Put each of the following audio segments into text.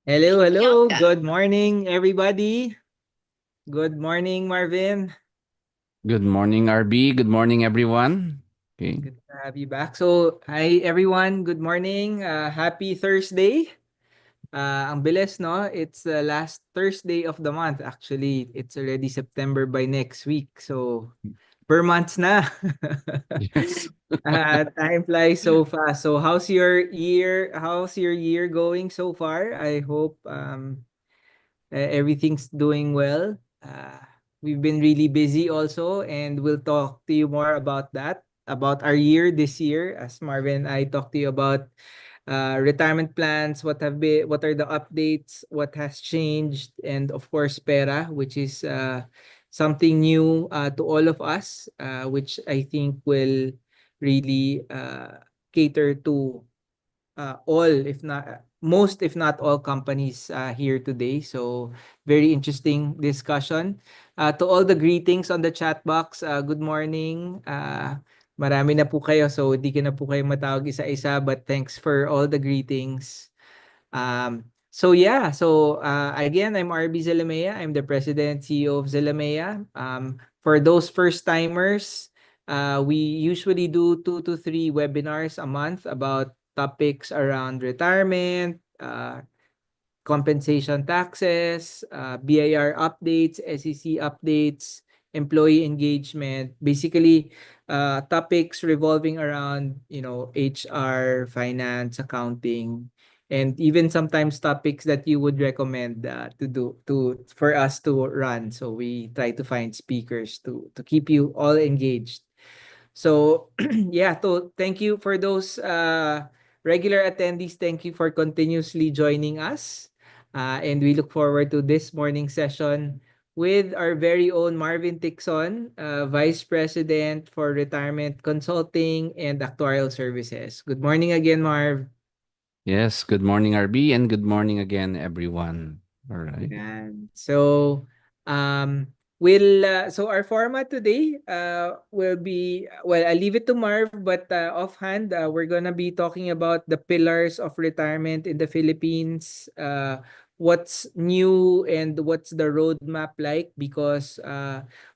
Hello, hello. Good morning, everybody. Good morning, Marvin. Good morning, RB. Good morning, everyone. Okay. Good to have you back. So, hi everyone. Good morning. Happy Thursday. Ang bilis, no? It's the last Thursday of the month. Actually, it's already September by next week. So, per months na. Yes. Time flies so fast. So, how's your year? How's your year going so far? I hope everything's doing well. We've been really busy also, and we'll talk to you more about that, about our year this year. As Marvin and I talked to you about retirement plans, what are the updates, what has changed, and of course, PERA, which is something new to all of us, which I think will really cater to all, if not most, if not all companies here today. So very interesting discussion. To all the greetings on the chat box, good morning. Marami na po kayo, so hindi ko na po kayo matawag isa-isa, but thanks for all the greetings. Again, I'm RB Zalamea. I'm the President and CEO of Zalamea. For those first timers, we usually do 2 to 3 webinars a month about topics around retirement, compensation taxes, BIR updates, SEC updates, employee engagement, basically topics revolving around, HR, finance, accounting, and even sometimes topics that you would recommend to do to for us to run. So we try to find speakers to keep you all engaged. So yeah, so thank you for those regular attendees. Thank you for continuously joining us. And we look forward to this morning session with our very own Marvin Tixon, Vice President for Retirement Consulting and Actuarial Services. Good morning again, Marv. Yes. Good morning, RB, and good morning again, everyone. All right. Yan. So, so our format today will be, well, I'll leave it to Marv, but offhand, we're gonna be talking about the pillars of retirement in the Philippines, what's new and what's the roadmap like, because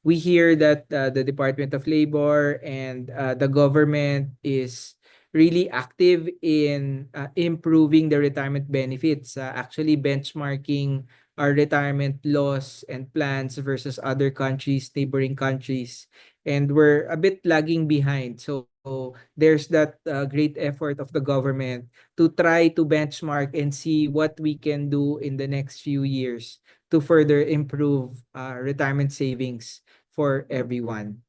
we hear that the Department of Labor and the government is really active in improving the retirement benefits, actually benchmarking our retirement laws and plans versus other countries, neighboring countries. And we're a bit lagging behind. So there's that great effort of the government to try to benchmark and see what we can do in the next few years to further improve retirement savings for everyone.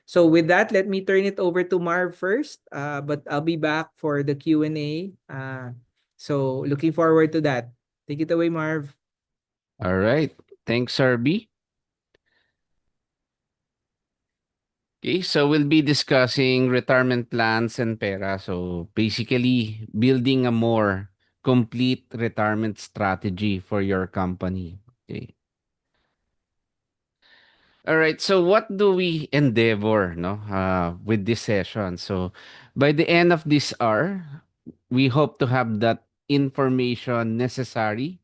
So with that, let me turn it over to Marv first, but I'll be back for the Q&A. So looking forward to that. Take it away, Marv. All right. Thanks, RB. Okay. So we'll be discussing retirement plans and PERA. So basically, building a more complete retirement strategy for your company. Okay. All right. So what do we endeavor, no, with this session? So by the end of this hour, we hope to have that information necessary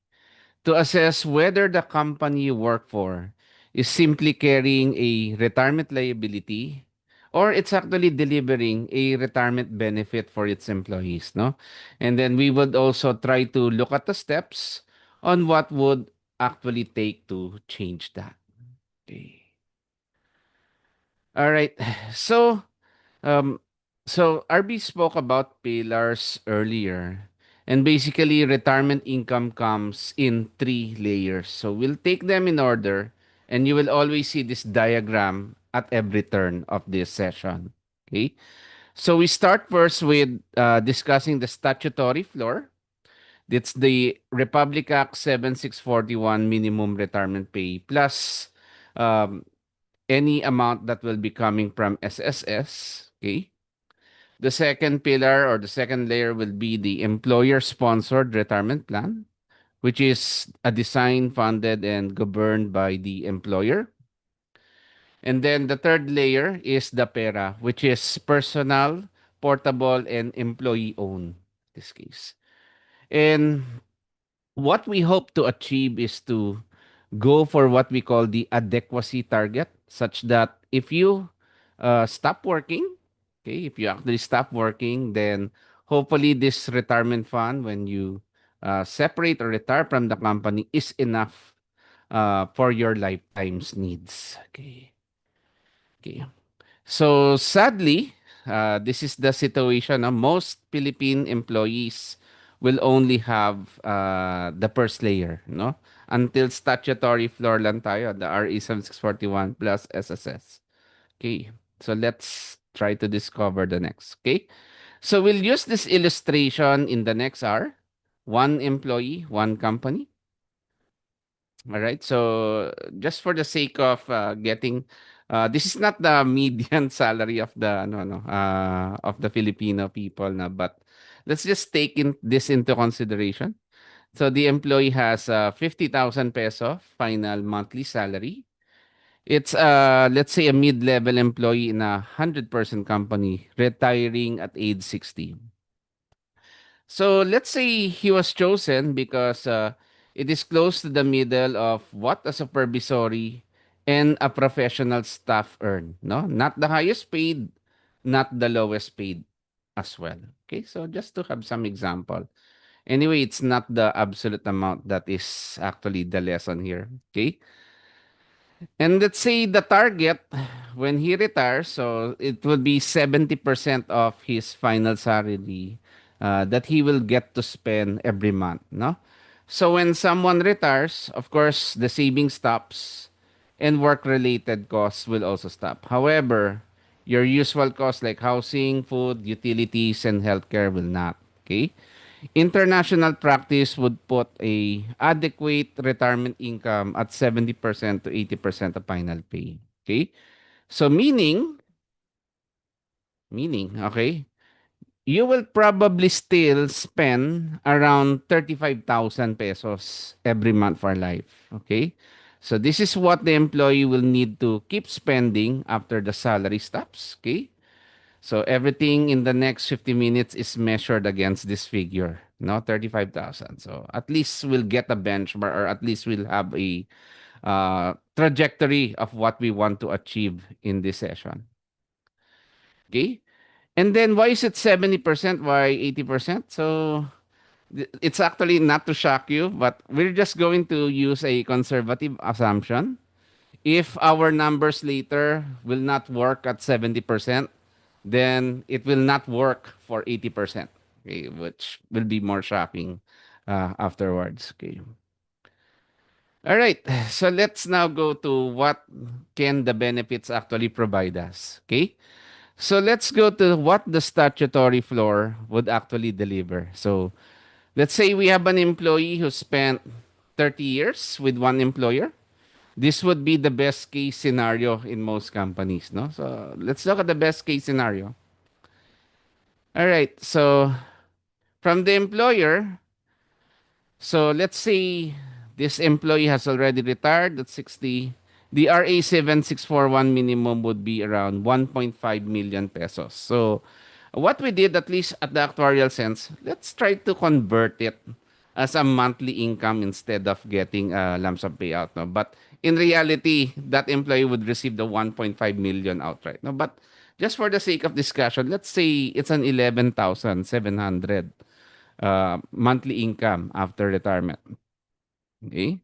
to assess whether the company you work for is simply carrying a retirement liability or it's actually delivering a retirement benefit for its employees, no? And then we would also try to look at the steps on what would actually take to change that. Okay. All right. So, um, RB spoke about pillars earlier. And basically, retirement income comes in 3 layers. So we'll take them in order, and you will always see this diagram at every turn of this session. Okay. So we start first with discussing the statutory floor. It's the Republic Act 7641 minimum retirement pay plus um, any amount that will be coming from SSS. Okay. The second pillar or the second layer will be the employer sponsored retirement plan, which is a design funded and governed by the employer. And then the third layer is the PERA, which is personal, portable, and employee owned. This case. And what we hope to achieve is to go for what we call the adequacy target, such that if you stop working, okay, if you actually stop working, then hopefully this retirement fund, when you separate or retire from the company, is enough for your lifetime's needs. Okay. Okay. So sadly, this is the situation. Most Philippine employees will only have the first layer, no? Until statutory floor lang tayo, the RE 7641 plus SSS. Okay. So let's try to discover the next. Okay. So we'll use this illustration in the next hour. One employee, one company. All right. So just for the sake of getting, this is not the median salary of the of the Filipino people, na, but let's just take this into consideration. So the employee has 50,000 peso final monthly salary. It's let's say a mid-level employee in a 100% company retiring at age 60. So let's say he was chosen because it is close to the middle of what a supervisory and a professional staff earn. No, not the highest paid, not the lowest paid as well. Okay, so just to have some example. Anyway, it's not the absolute amount that is actually the lesson here. Okay, and let's say the target when he retires, so it will be 70% of his final salary that he will get to spend every month, no? So when someone retires, of course, the saving stops and work-related costs will also stop. However, your usual costs like housing, food, utilities, and healthcare will not. Okay? International practice would put a adequate retirement income at 70% to 80% of final pay. Okay? So meaning, okay, you will probably still spend around 35,000 pesos every month for life. Okay? So this is what the employee will need to keep spending after the salary stops. Okay? So everything in the next 50 minutes is measured against this figure, no, 35,000. So at least we'll get a benchmark, or at least we'll have a trajectory of what we want to achieve in this session. Okay? And then why is it 70%? Why 80%? So it's actually not to shock you, but we're just going to use a conservative assumption. If our numbers later will not work at 70%, then it will not work for 80%, okay, which will be more shocking afterwards. Okay. All right. So let's now go to what can the benefits actually provide us. Okay. So let's go to what the statutory floor would actually deliver. So let's say we have an employee who spent 30 years with one employer. This would be the best case scenario in most companies, no? So let's look at the best case scenario. All right. So from the employer, so let's say this employee has already retired at 60. The RA 7641 minimum would be around 1.5 million pesos. So what we did, at least at the actuarial sense, let's try to convert it as a monthly income instead of getting a lump sum payout. No? But in reality, that employee would receive the 1.5 million outright. No? But just for the sake of discussion, let's say it's an 11,700 monthly income after retirement. Okay?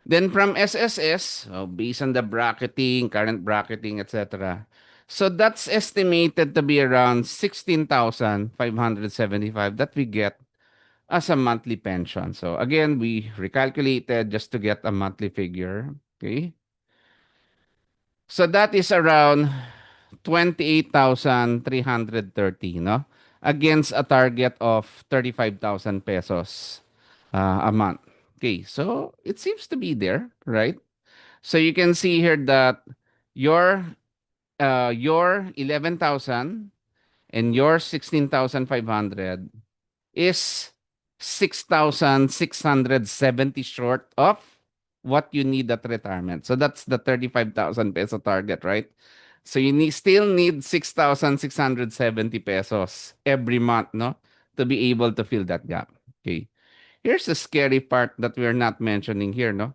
Then from SSS, based on the bracketing, current bracketing, etc. So that's estimated to be around 16,575 that we get as a monthly pension. So again, we recalculated just to get a monthly figure. Okay? So that is around 28,330, no? Against a target of 35,000 pesos a month. Okay, so it seems to be there, right? So you can see here that your your 11,000 and your 16,500 is 6,670 short of what you need at retirement. So that's the 35,000 peso target, right? So you still need 6,670 pesos every month, no? To be able to fill that gap. Okay. Here's the scary part that we're not mentioning here, no?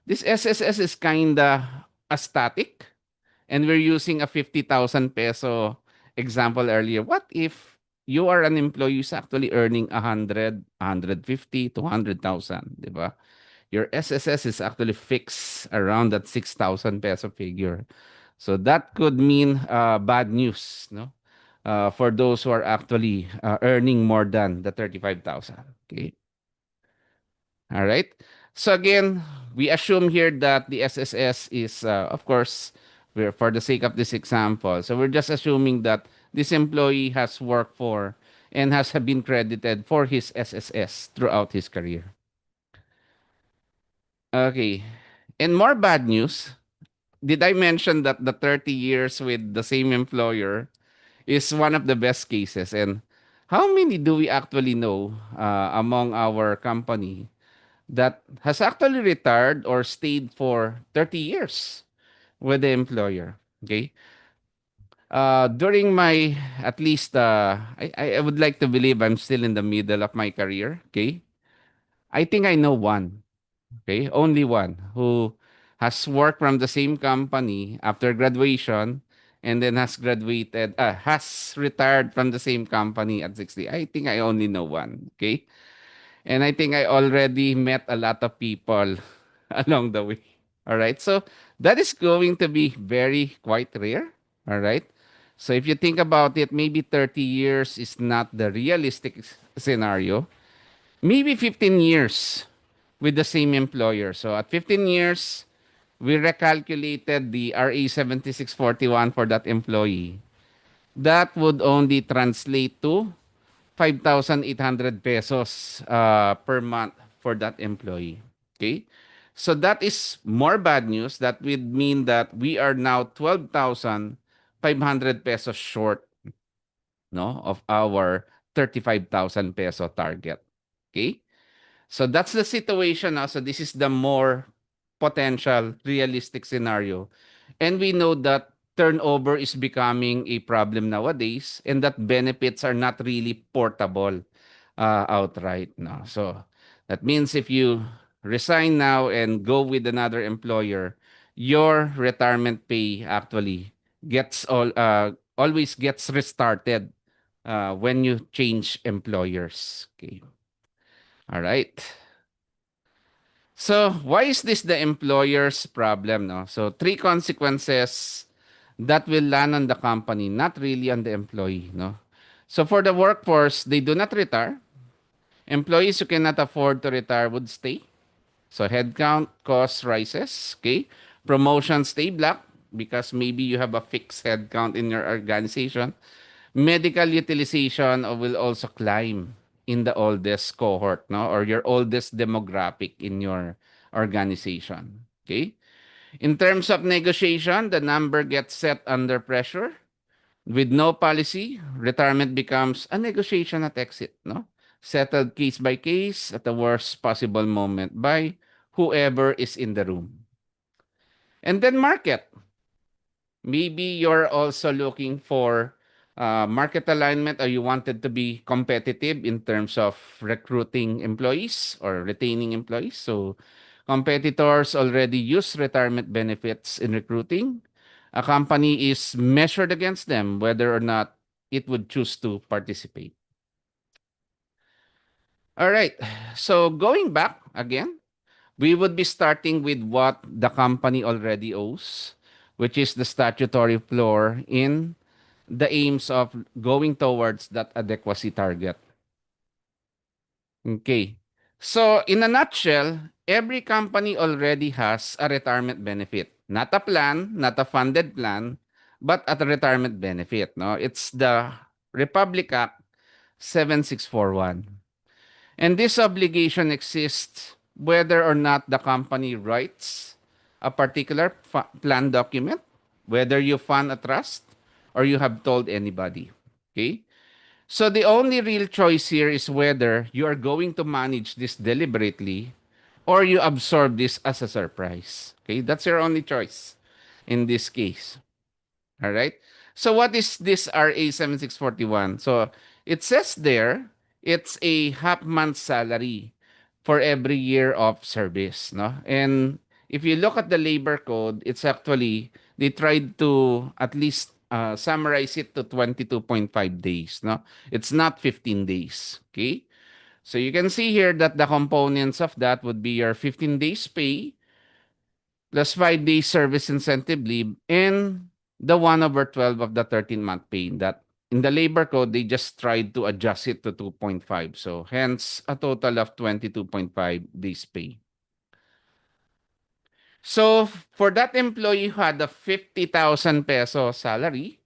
This SSS is kinda a static, and we're using a 50,000 peso example earlier. What if you are an employee who's actually earning 100, 150, 200,000, di ba? Your SSS is actually fixed around that 6,000 peso figure. So that could mean bad news, no? For those who are actually earning more than the 35,000. Okay. All right. So again, we assume here that the SSS is, of course, we're for the sake of this example. So we're just assuming that this employee has worked for and has been credited for his SSS throughout his career. Okay. And more bad news. Did I mention that the 30 years with the same employer is one of the best cases? And how many do we actually know among our company that has actually retired or stayed for 30 years with the employer? Okay. During my, at least, I would like to believe I'm still in the middle of my career. Okay. I think I know one. Okay. Only one who has worked from the same company after graduation and then has retired from the same company at 60. I think I only know one. Okay. And I think I already met a lot of people along the way. All right. So that is going to be very quite rare. All right. So if you think about it, maybe 30 years is not the realistic scenario. Maybe 15 years with the same employer. So at 15 years, we recalculated the RA 7641 for that employee. That would only translate to 5,800 pesos per month for that employee. Okay? So that is more bad news. That would mean that we are now 12,500 pesos short, no, of our 35,000 peso target. Okay? So that's the situation now. So this is the more potential realistic scenario. And we know that turnover is becoming a problem nowadays and that benefits are not really portable outright now. So that means if you resign now and go with another employer, your retirement pay actually always gets restarted when you change employers. Okay. All right. So, why is this the employer's problem? No? So, three consequences that will land on the company, not really on the employee. No? So, for the workforce, they do not retire. Employees who cannot afford to retire would stay. So, headcount cost rises. Okay. Promotions stay black because maybe you have a fixed headcount in your organization. Medical utilization will also climb in the oldest cohort, no, or your oldest demographic in your organization. Okay. In terms of negotiation, the number gets set under pressure. With no policy, retirement becomes a negotiation at exit, no? Settled case by case at the worst possible moment by whoever is in the room. And then market. Maybe you're also looking for market alignment or you wanted to be competitive in terms of recruiting employees or retaining employees. So competitors already use retirement benefits in recruiting. A company is measured against them whether or not it would choose to participate. All right. So going back again, we would be starting with what the company already owes, which is the statutory floor in the aims of going towards that adequacy target. Okay. So, in a nutshell, every company already has a retirement benefit. Not a plan, not a funded plan, but a retirement benefit. No? It's the Republic Act 7641. And this obligation exists whether or not the company writes a particular plan document, whether you fund a trust or you have told anybody. Okay? So the only real choice here is whether you are going to manage this deliberately or you absorb this as a surprise. Okay? That's your only choice in this case. All right. So what is this RA 7641? So it says there it's a half month salary for every year of service, no? And if you look at the labor code, it's actually they tried to at least summarize it to 22.5 days, no? It's not 15 days, okay? So you can see here that the components of that would be your 15 days pay plus 5 days service incentive leave and the 1 over 12 of the 13-month pay. That in the labor code, they just tried to adjust it to 2.5. So hence a total of 22.5 days pay. So for that employee who had a 50,000 peso salary,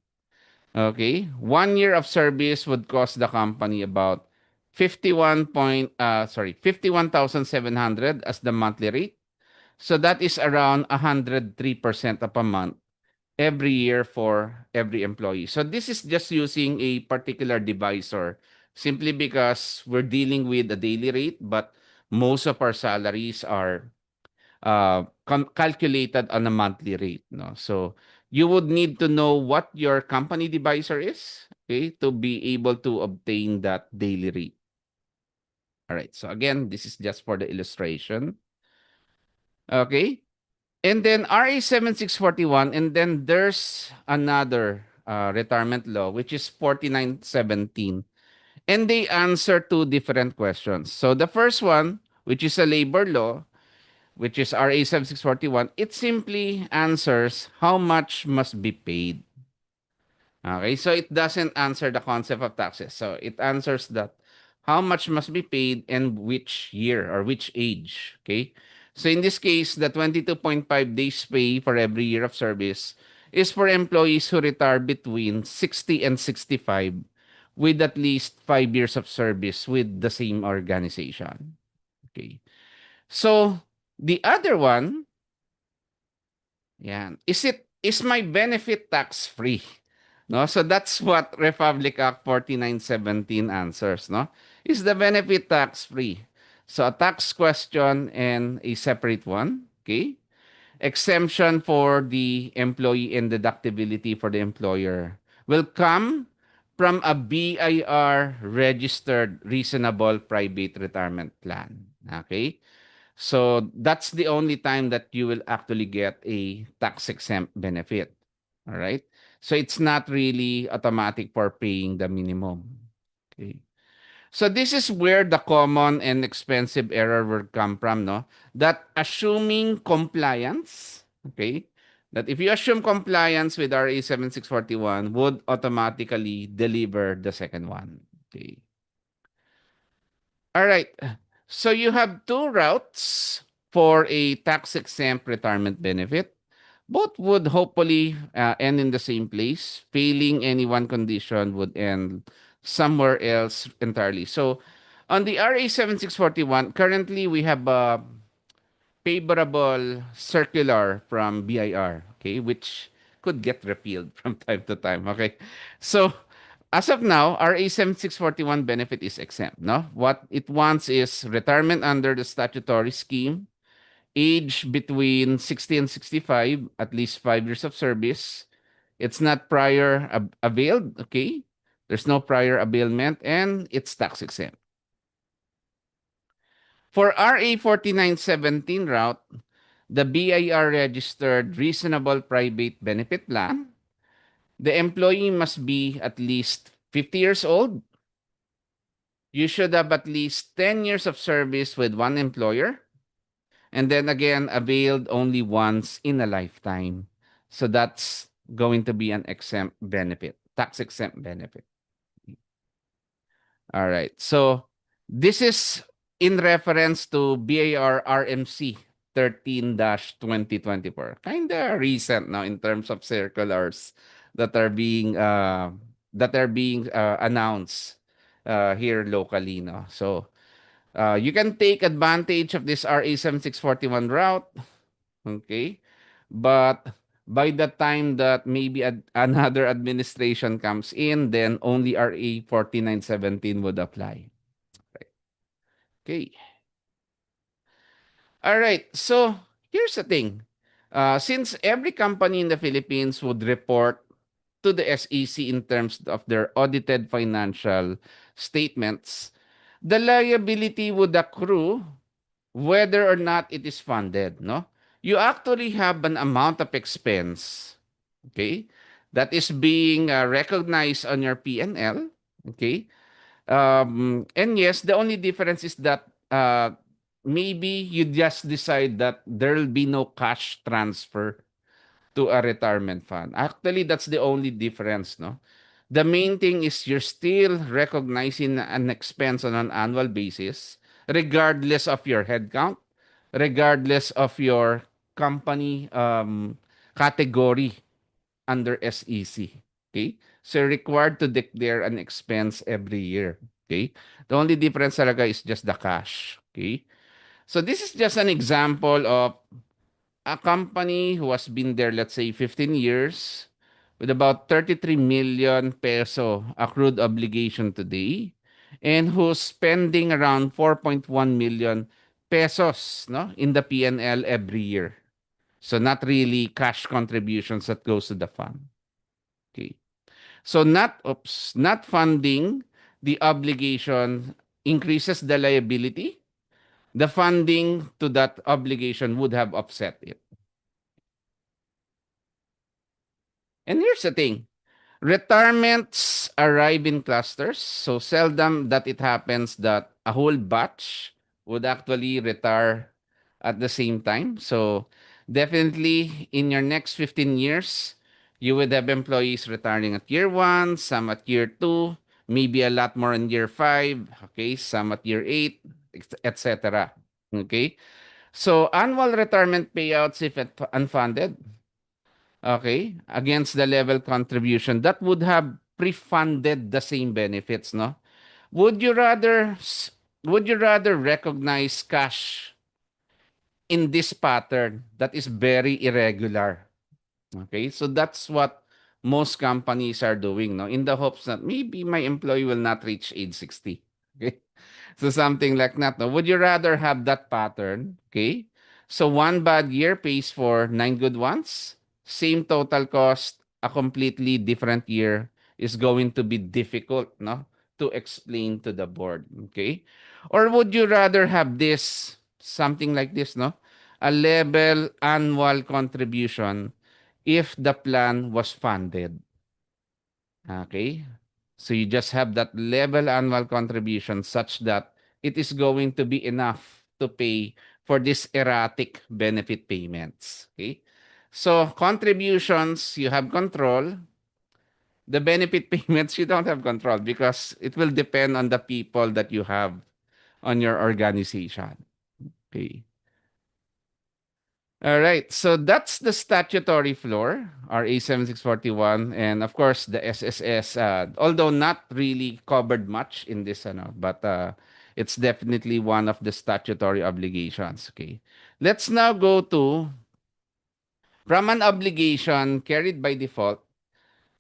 okay, 1 year of service would cost the company about 51,700 as the monthly rate. So that is around 103% of a month every year for every employee. So this is just using a particular divisor simply because we're dealing with a daily rate, but most of our salaries are calculated on a monthly rate. No? So you would need to know what your company divisor is, okay, to be able to obtain that daily rate. All right. So again, this is just for the illustration. Okay. And then RA 7641, and then there's another retirement law, which is 4917. And they answer two different questions. So the first one, which is a labor law, which is RA 7641, it simply answers how much must be paid. Okay, so it doesn't answer the concept of taxes. So it answers that how much must be paid and which year or which age. Okay, so in this case, the 22.5 days pay for every year of service is for employees who retire between 60 and 65 with at least 5 years of service with the same organization. Okay, so the other one, yeah, is my benefit tax free? No, so that's what Republic Act 4917 answers, no? Is the benefit tax free? So a tax question and a separate one, okay? Exemption for the employee and deductibility for the employer will come from a BIR registered reasonable private retirement plan, okay? So that's the only time that you will actually get a tax exempt benefit. All right. So it's not really automatic for paying the minimum. Okay. So this is where the common and expensive error will come from, no? That assuming compliance, okay? That if you assume compliance with RA 7641 would automatically deliver the second one. Okay. All right. So you have two routes for a tax exempt retirement benefit. Both would hopefully end in the same place. Failing any one condition would end somewhere else entirely. So on the RA 7641, currently we have a favorable circular from BIR, okay, which could get repealed from time to time, okay? So, as of now, RA 7641 benefit is exempt, no? What it wants is retirement under the statutory scheme, age between 60 and 65, at least 5 years of service. It's not prior availed, okay? There's no prior availment, and it's tax exempt. For RA 4917 route, the BIR registered reasonable private benefit plan, the employee must be at least 50 years old. You should have at least 10 years of service with one employer. And then again, availed only once in a lifetime. So that's going to be an exempt benefit, tax exempt benefit. All right. So this is in reference to BAR RMC 13-2024. Kind of recent now in terms of circulars that are being announced here locally, no. So you can take advantage of this RA 7641 route, okay? But by the time that maybe another administration comes in, then only RA 4917 would apply. Right. Okay. All right. So here's the thing. Since every company in the Philippines would report to the SEC in terms of their audited financial statements, the liability would accrue whether or not it is funded, no? You actually have an amount of expense, okay, that is being recognized on your P&L, okay? And yes, the only difference is that maybe you just decide that there will be no cash transfer to a retirement fund. Actually, that's the only difference, no? The main thing is you're still recognizing an expense on an annual basis, regardless of your headcount, regardless of your company category under SEC. Okay? So you're required to declare an expense every year. Okay? The only difference talaga is just the cash. Okay? So this is just an example of a company who has been there, let's say, 15 years with about 33 million peso accrued obligation today and who's spending around 4.1 million pesos, no, in the PNL every year. So not really cash contributions that goes to the fund. Okay. So not funding the obligation increases the liability. The funding to that obligation would have offset it. And here's the thing. Retirements arrive in clusters, so seldom that it happens that a whole batch would actually retire at the same time. So definitely in your next 15 years, you would have employees retiring at year 1, some at year 2, maybe a lot more in year 5, okay, some at year 8, etc. Okay? So annual retirement payouts if unfunded, okay, against the level contribution that would have pre-funded the same benefits, no? Would you rather would you rather recognize cash in this pattern that is very irregular? Okay, so that's what most companies are doing, no? In the hopes that maybe my employee will not reach age 60. Okay? So something like that. No? Would you rather have that pattern? Okay. So one bad year pays for 9 good ones. Same total cost, a completely different year is going to be difficult, no? To explain to the board. Okay. Or would you rather have this something like this, no? A level annual contribution if the plan was funded. Okay? So you just have that level annual contribution such that it is going to be enough to pay for these erratic benefit payments. Okay? So contributions, you have control. The benefit payments, you don't have control because it will depend on the people that you have on your organization. Okay. All right. So that's the statutory floor, RA 7641. And of course, the SSS, although not really covered much in this, but it's definitely one of the statutory obligations. Okay. Let's now go to from an obligation carried by default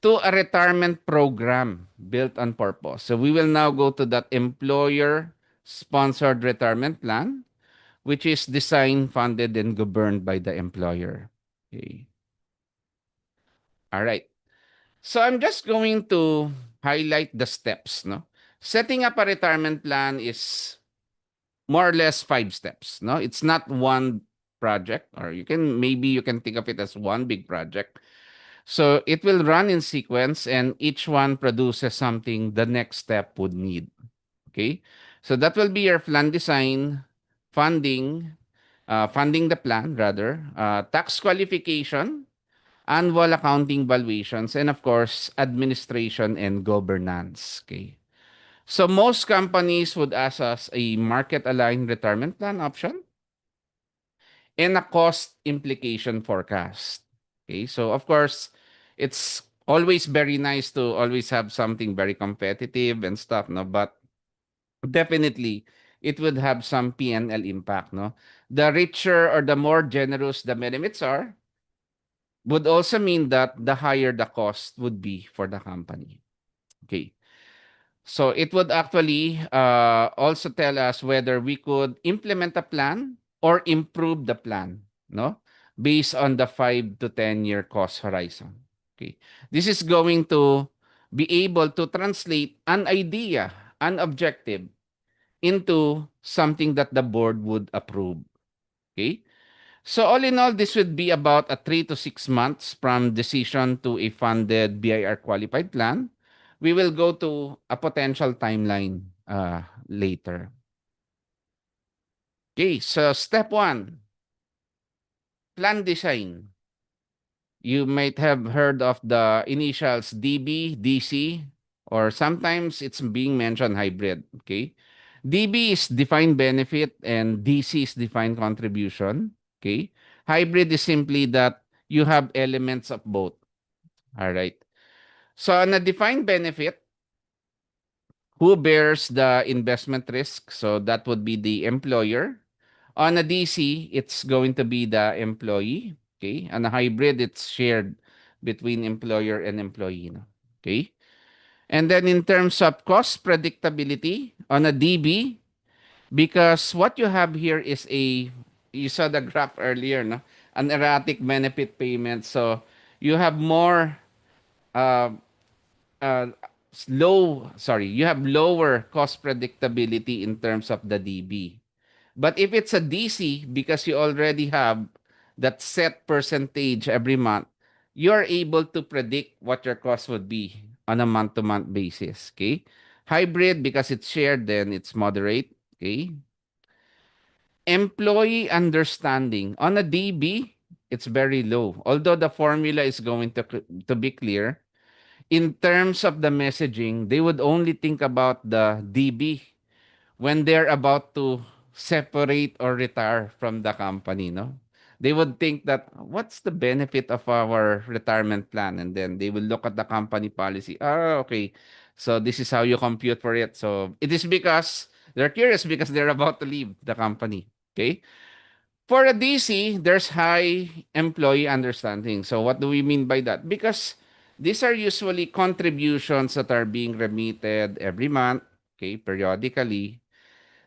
to a retirement program built on purpose. So we will now go to that employer sponsored retirement plan which is designed, funded, and governed by the employer. Okay. All right. So I'm just going to highlight the steps. No, setting up a retirement plan is more or less 5 steps. No, it's not one project, or you can think of it as one big project. So it will run in sequence, and each one produces something the next step would need. Okay, so that will be your plan design, funding, funding the plan rather, tax qualification, annual accounting valuations, and of course, administration and governance. Okay. So most companies would ask us a market-aligned retirement plan option and a cost implication forecast. Okay. So of course, it's always very nice to always have something very competitive and stuff, no? But definitely, it would have some P&L impact, no? The richer or the more generous the benefits are, would also mean that the higher the cost would be for the company. Okay. So it would actually also tell us whether we could implement a plan or improve the plan, no? Based on the 5 to 10 year cost horizon. Okay. This is going to be able to translate an idea, an objective, into something that the board would approve. Okay? So all in all, this would be about a 3 to 6 months from decision to a funded BIR qualified plan. We will go to a potential timeline later. Okay, so step one, plan design. You might have heard of the initials DB, DC, or sometimes it's being mentioned hybrid. Okay. DB is defined benefit and DC is defined contribution. Okay. Hybrid is simply that you have elements of both. All right. So on a defined benefit, who bears the investment risk? So that would be the employer. On a DC, it's going to be the employee. Okay. On a hybrid, it's shared between employer and employee. No? Okay. And then in terms of cost predictability, on a DB, because what you have here is you saw the graph earlier, no? An erratic benefit payment. So you have more uh, uh, you have lower cost predictability in terms of the DB. But if it's a DC, because you already have that set percentage every month, you're able to predict what your cost would be on a month-to-month basis. Okay. Hybrid, because it's shared, then it's moderate. Okay. Employee understanding. On a DB, it's very low. Although the formula is going to be clear, in terms of the messaging, they would only think about the DB when they're about to separate or retire from the company, no? They would think that what's the benefit of our retirement plan? And then they will look at the company policy. Oh, okay. So this is how you compute for it. So it is because they're curious because they're about to leave the company. Okay. For a DC, there's high employee understanding. So what do we mean by that? Because these are usually contributions that are being remitted every month, okay, periodically.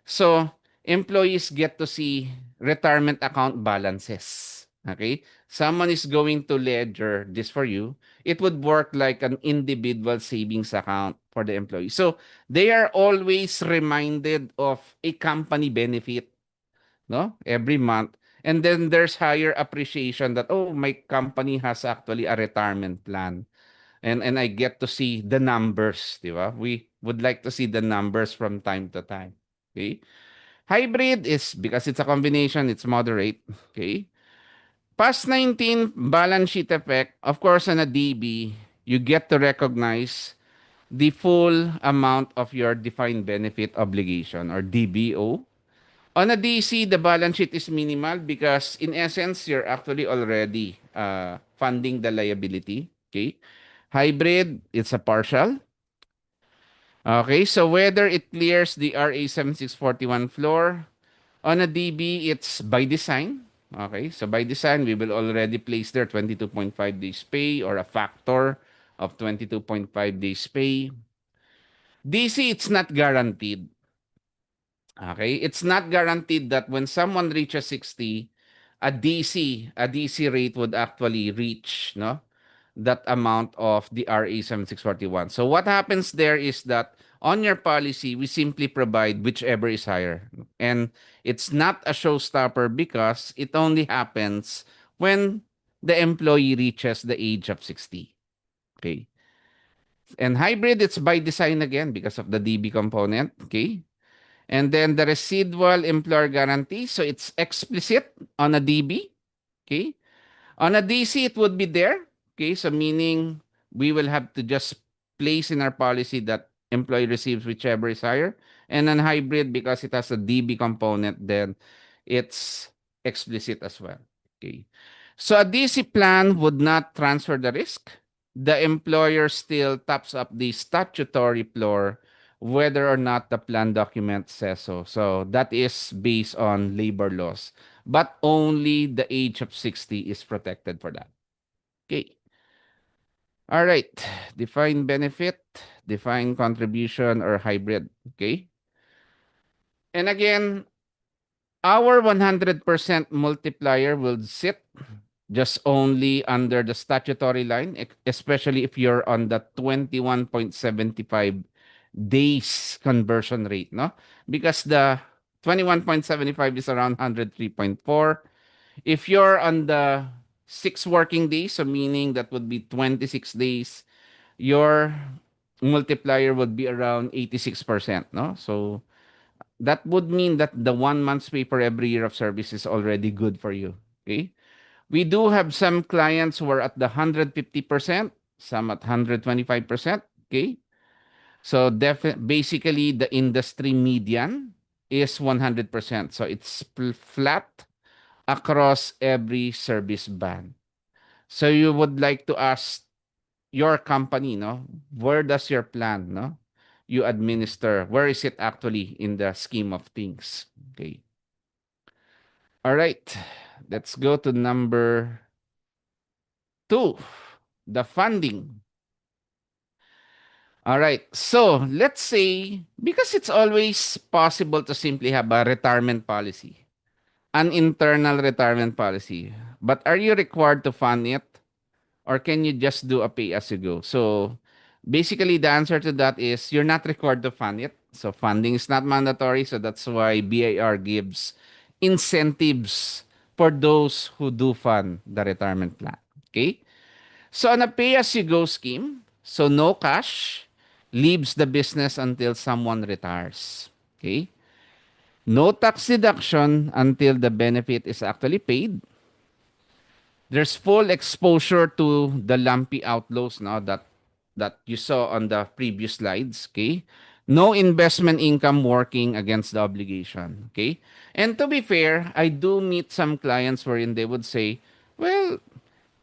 So, employees get to see retirement account balances. Okay? Someone is going to ledger this for you. It would work like an individual savings account for the employee. So, they are always reminded of a company benefit, no? Every month. And then there's higher appreciation that, oh, my company has actually a retirement plan. And I get to see the numbers, di ba? We would like to see the numbers from time to time. Okay? Hybrid is because it's a combination, it's moderate. Okay. Past 19 balance sheet effect, of course, on a DB, you get to recognize the full amount of your defined benefit obligation or DBO. On a DC, the balance sheet is minimal because in essence, you're actually already funding the liability. Okay. Hybrid, it's a partial. Okay, so whether it clears the RA 7641 floor, on a DB, it's by design. Okay, so by design, we will already place there 22.5 days pay or a factor of 22.5 days pay. DC, it's not guaranteed. Okay, it's not guaranteed that when someone reaches 60, a DC rate would actually reach, no, that amount of the RA 7641. So what happens there is that on your policy, we simply provide whichever is higher. And it's not a showstopper because it only happens when the employee reaches the age of 60. Okay. And hybrid, it's by design again because of the DB component. Okay. And then the residual employer guarantee. So it's explicit on a DB. Okay. On a DC, it would be there. Okay, so meaning we will have to just place in our policy that employee receives whichever is higher. And on hybrid, because it has a DB component, then it's explicit as well. Okay. So a DC plan would not transfer the risk. The employer still tops up the statutory floor whether or not the plan document says so. So that is based on labor laws. But only the age of 60 is protected for that. Okay. All right. Define benefit, define contribution, or hybrid. Okay. And again, our 100% multiplier will sit just only under the statutory line, especially if you're on the 21.75 days conversion rate, no? Because the 21.75 is around 103.4. If you're on the 6 working days, so meaning that would be 26 days, your multiplier would be around 86%, no? So that would mean that the 1 month's pay per every year of service is already good for you. Okay? We do have some clients who are at the 150%, some at 125%. Okay? So basically the industry median is 100%. So it's flat across every service band. So you would like to ask your company, no? Where does your plan, no? You administer, where is it actually in the scheme of things? Okay. All right. Let's go to number 2, the funding. All right. So let's say, because it's always possible to simply have a retirement policy, an internal retirement policy, but are you required to fund it? Or can you just do a pay as you go? So basically, the answer to that is you're not required to fund it. So funding is not mandatory. So that's why BIR gives incentives for those who do fund the retirement plan. Okay? So on a pay as you go scheme, so no cash leaves the business until someone retires. Okay? No tax deduction until the benefit is actually paid. There's full exposure to the lumpy outflows, no, that you saw on the previous slides. Okay, no investment income working against the obligation. Okay, and to be fair, I do meet some clients wherein they would say, well,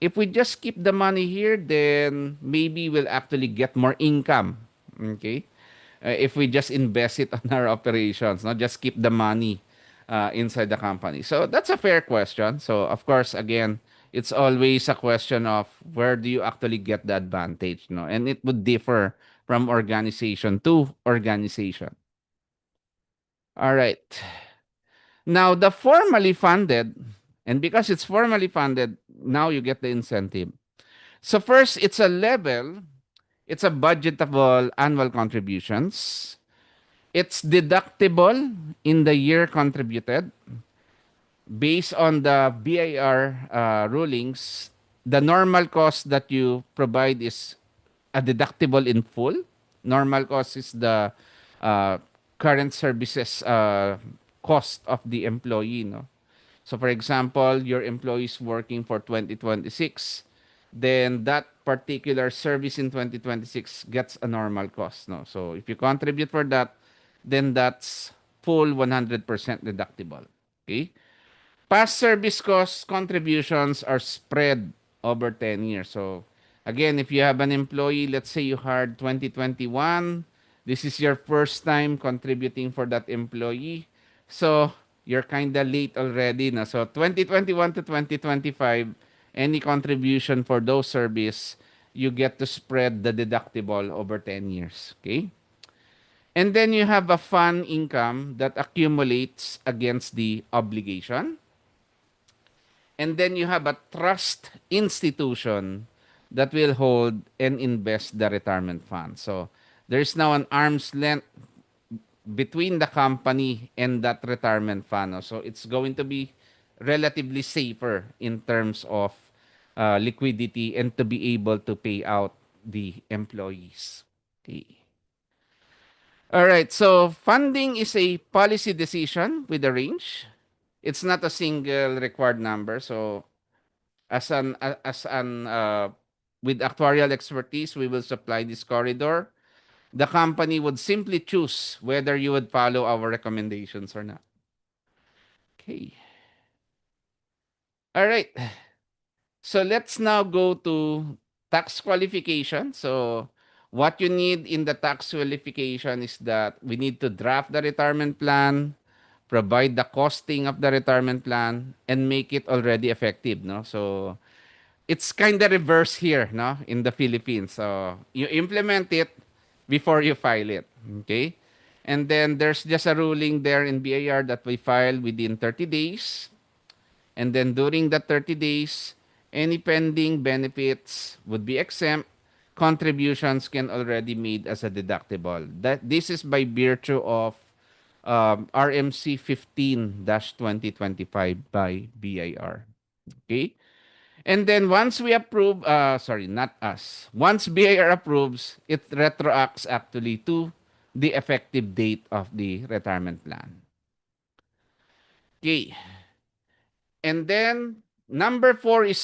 if we just keep the money here, then maybe we'll actually get more income. Okay, if we just invest it on our operations, not just keep the money inside the company. So that's a fair question. So of course, again, it's always a question of where do you actually get the advantage, no? And it would differ from organization to organization. All right. Now the formally funded, and because it's formally funded, now you get the incentive. So first, it's a level, it's a budgetable annual contributions. It's deductible in the year contributed based on the BIR rulings. The normal cost that you provide is a deductible in full. Normal cost is the uh, current services cost of the employee. No? So, for example, your employee is working for 2026, then that particular service in 2026 gets a normal cost. No? So, if you contribute for that, then that's full 100% deductible. Okay? Past service cost contributions are spread over 10 years. So, again, if you have an employee, let's say you hired 2021, this is your first time contributing for that employee. So, you're kind of late already. Na? So, 2021 to 2025, any contribution for those service, you get to spread the deductible over 10 years. Okay? And then you have a fund income that accumulates against the obligation. And then you have a trust institution that will hold and invest the retirement fund. So there's now an arm's length between the company and that retirement fund. No? So it's going to be relatively safer in terms of liquidity and to be able to pay out the employees. Okay. All right. So funding is a policy decision with a range. It's not a single required number. So as an with actuarial expertise, we will supply this corridor. The company would simply choose whether you would follow our recommendations or not. Okay. All right. So let's now go to tax qualification. So what you need in the tax qualification is that we need to draft the retirement plan, provide the costing of the retirement plan, and make it already effective. No, so it's kind of reverse here, no, in the Philippines. So you implement it before you file it, okay? And then there's just a ruling there in BIR that we file within 30 days. And then during that 30 days, any pending benefits would be exempt. contributions can already made as a deductible. That this is by virtue of RMC 15-2025 by BIR. Okay? And then once we approve, sorry, not us. Once BIR approves, it retroacts actually to the effective date of the retirement plan. Okay. And then number four and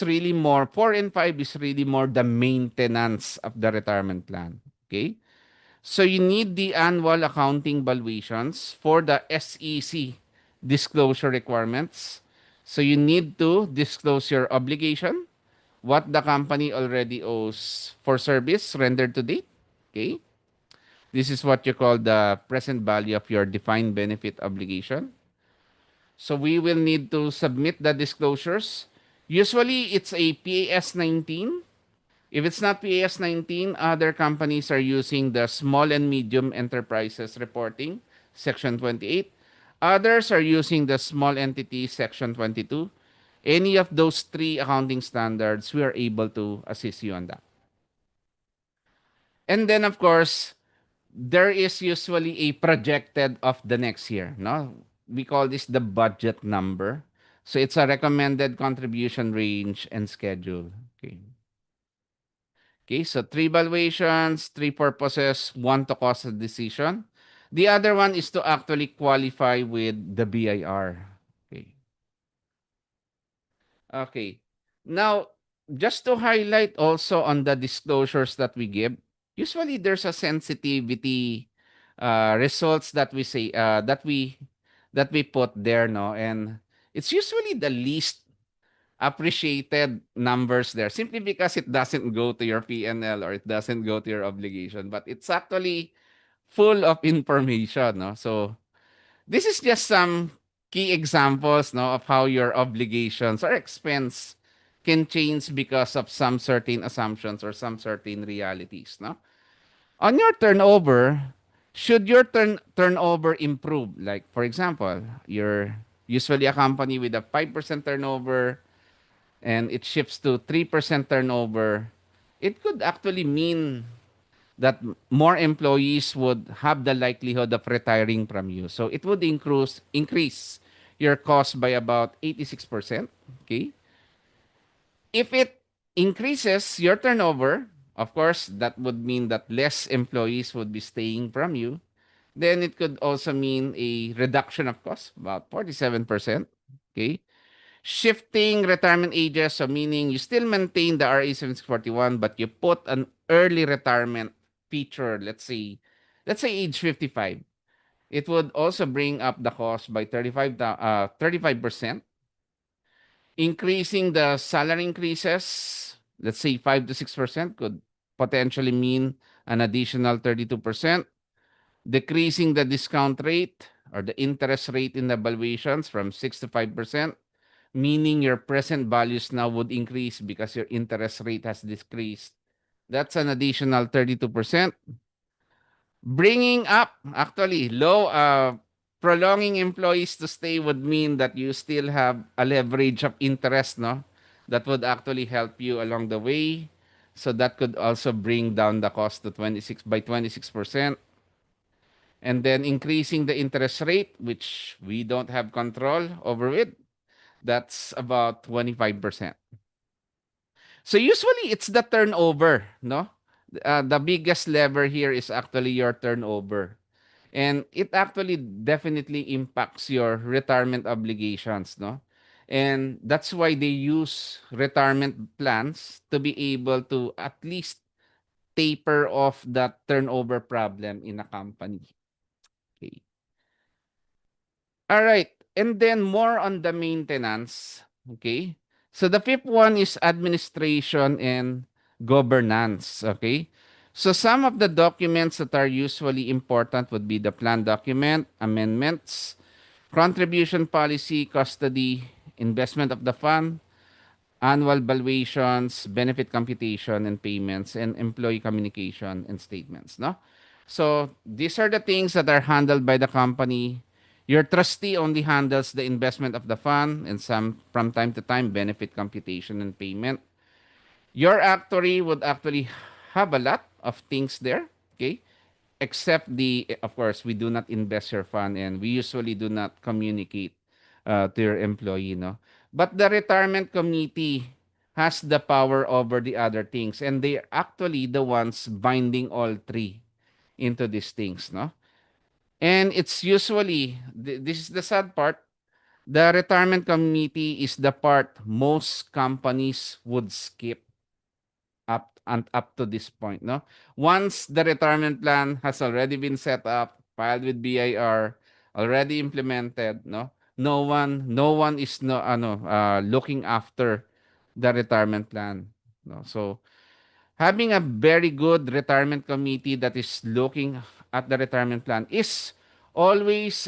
five is really more the maintenance of the retirement plan. Okay. So you need the annual accounting valuations for the SEC disclosure requirements. So you need to disclose your obligation, what the company already owes for service rendered to date. Okay. This is what you call the present value of your defined benefit obligation. So we will need to submit the disclosures. Usually it's a PAS 19. If it's not PAS 19, other companies are using the small and medium enterprises reporting, section 28. Others are using the small entity, section 22. Any of those three accounting standards, we are able to assist you on that. And then, of course, there is usually a projected of the next year. No, we call this the budget number. So it's a recommended contribution range and schedule. Okay. Okay, so three valuations, three purposes, one to cause a decision. The other one is to actually qualify with the BIR. Okay. Okay. Now, just to highlight also on the disclosures that we give, usually there's a sensitivity results that we say that we put there, no, and it's usually the least appreciated numbers there simply because it doesn't go to your PNL or it doesn't go to your obligation, but it's actually full of information, no? So this is just some key examples, no, of how your obligations or expense can change because of some certain assumptions or some certain realities, no? On your turnover, should your turnover improve? Like for example, you're usually a company with a 5% turnover and it shifts to 3% turnover, it could actually mean that more employees would have the likelihood of retiring from you. So it would increase your cost by about 86%. Okay. If it increases your turnover, of course, that would mean that less employees would be staying from you. Then it could also mean a reduction of cost, about 47%. Okay. Shifting retirement ages, so meaning you still maintain the RA 7641, but you put an early retirement feature, let's say age 55. It would also bring up the cost by 35%. Increasing the salary increases, let's say 5 to 6% could potentially mean an additional 32%. Decreasing the discount rate or the interest rate in the valuations from 6 to 5%, meaning your present values now would increase because your interest rate has decreased. That's an additional 32%. Bringing up, actually, prolonging employees to stay would mean that you still have a leverage of interest, no? That would actually help you along the way. So that could also bring down the cost to 26%. And then increasing the interest rate, which we don't have control over it, that's about 25%. So usually it's the turnover, no? The biggest lever here is actually your turnover. And it actually definitely impacts your retirement obligations, no? And that's why they use retirement plans to be able to at least taper off that turnover problem in a company. Okay. All right. And then more on the maintenance. Okay. So the fifth one is administration and governance. Okay. So some of the documents that are usually important would be the plan document, amendments, contribution policy, custody, investment of the fund, annual valuations, benefit computation and payments, and employee communication and statements. No? So these are the things that are handled by the company. Your trustee only handles the investment of the fund and some from time to time benefit computation and payment. Your actuary would actually have a lot of things there. Okay, except the, of course, we do not invest your fund, and we usually do not communicate to your employee, no. But the retirement committee has the power over the other things, and they're actually the ones binding all three into these things, no. And it's usually this is the sad part. The retirement committee is the part most companies would skip up to this point, no? Once the retirement plan has already been set up, filed with BIR, already implemented, no? No one is looking after the retirement plan, no? So having a very good retirement committee that is looking at the retirement plan is always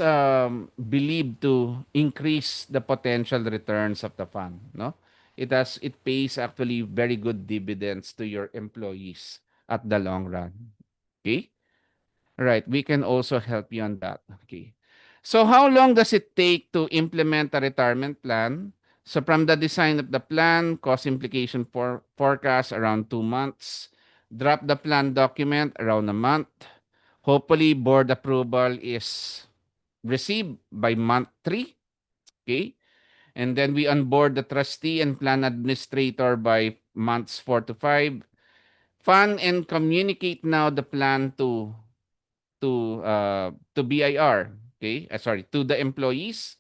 believed to increase the potential returns of the fund, no. It pays actually very good dividends to your employees at the long run. Okay. Right, we can also help you on that. Okay. So how long does it take to implement a retirement plan? So from the design of the plan, cost implication for forecast around 2 months, drop the plan document around a month. Hopefully board approval is received by month 3. Okay. And then we onboard the trustee and plan administrator by months 4 to 5. Fund and communicate now the plan to BIR, okay? Sorry, to the employees,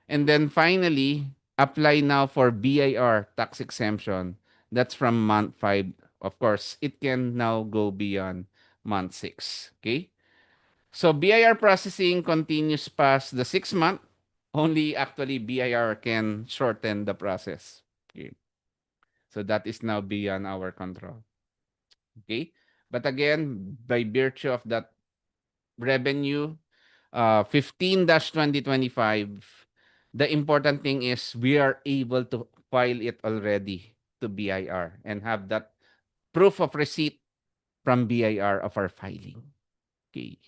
and then finally apply now for BIR tax exemption. That's from month 5. Of course, it can now go beyond month 6, okay? So BIR processing continues past the 6 month. Only actually BIR can shorten the process. Okay. So that is now beyond our control. Okay. But again, by virtue of that revenue 15-2025, the important thing is we are able to file it already to BIR and have that proof of receipt from BIR of our filing. Okay.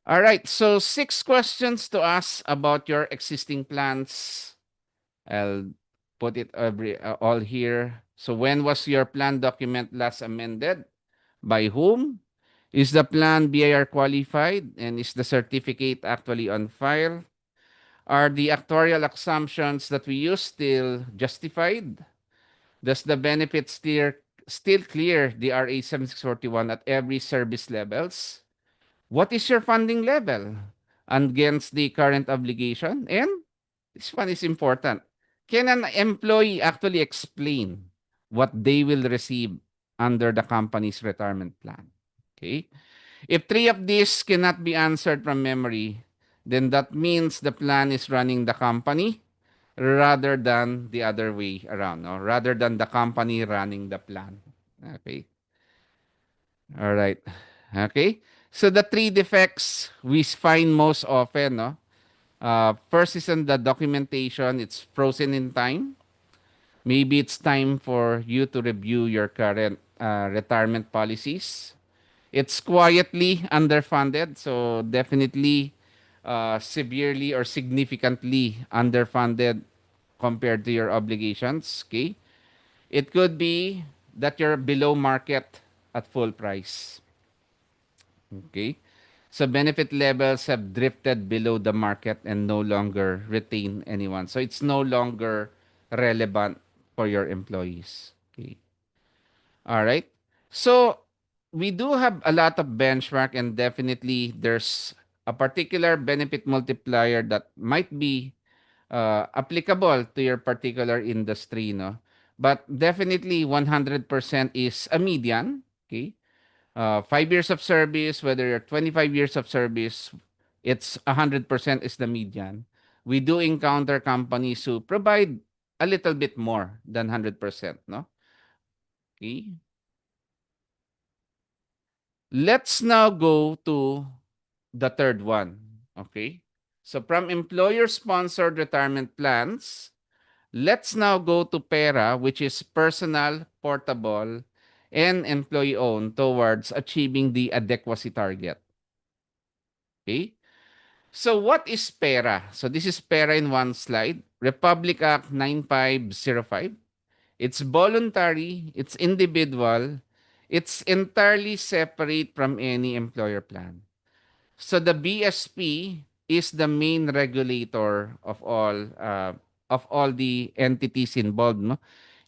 All right. So 6 questions to ask about your existing plans. I'll put it all here. So when was your plan document last amended? By whom? Is the plan BIR qualified? And is the certificate actually on file? Are the actuarial assumptions that we use still justified? Does the benefit still clear the RA 7641 at every service levels? What is your funding level against the current obligation? And this one is important. Can an employee actually explain what they will receive under the company's retirement plan? Okay. If 3 of these cannot be answered from memory, then that means the plan is running the company rather than the other way around, no? Rather than the company running the plan. Okay. All right. Okay. So the 3 defects we find most often, no? First is in the documentation. It's frozen in time. Maybe it's time for you to review your current retirement policies. It's quietly underfunded, so definitely severely or significantly underfunded compared to your obligations. Okay, it could be that you're below market at full price. Okay, so benefit levels have drifted below the market and no longer retain anyone. So it's no longer relevant for your employees. Okay. All right. So we do have a lot of benchmark, and definitely there's a particular benefit multiplier that might be applicable to your particular industry, no? But definitely 100% is a median, okay? 5 years of service, whether you're 25 years of service, it's 100% is the median. We do encounter companies who provide a little bit more than 100%, no? Okay. Let's now go to the third one. Okay. So from employer-sponsored retirement plans, let's now go to PERA, which is personal, portable, and employee-owned towards achieving the adequacy target. Okay. So what is PERA? So this is PERA in one slide. Republic Act 9505. It's voluntary, it's individual, It's entirely separate from any employer plan. So the BSP is the main regulator of all the entities involved. No?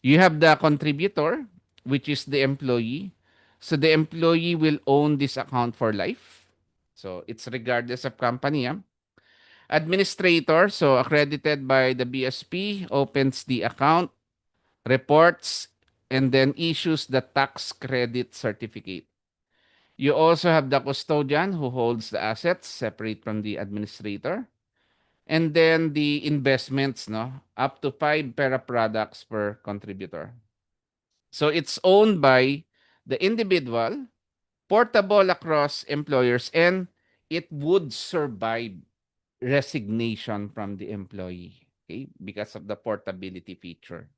You have the contributor, which is the employee. So the employee will own this account for life. So it's regardless of company. Ah. Administrator, so accredited by the BSP, opens the account, reports, and then issues the tax credit certificate. You also have the custodian who holds the assets separate from the administrator. And then the investments, no, up to 5 PERA products per contributor. So it's owned by the individual, portable across employers, and it would survive resignation from the employee, okay, because of the portability feature.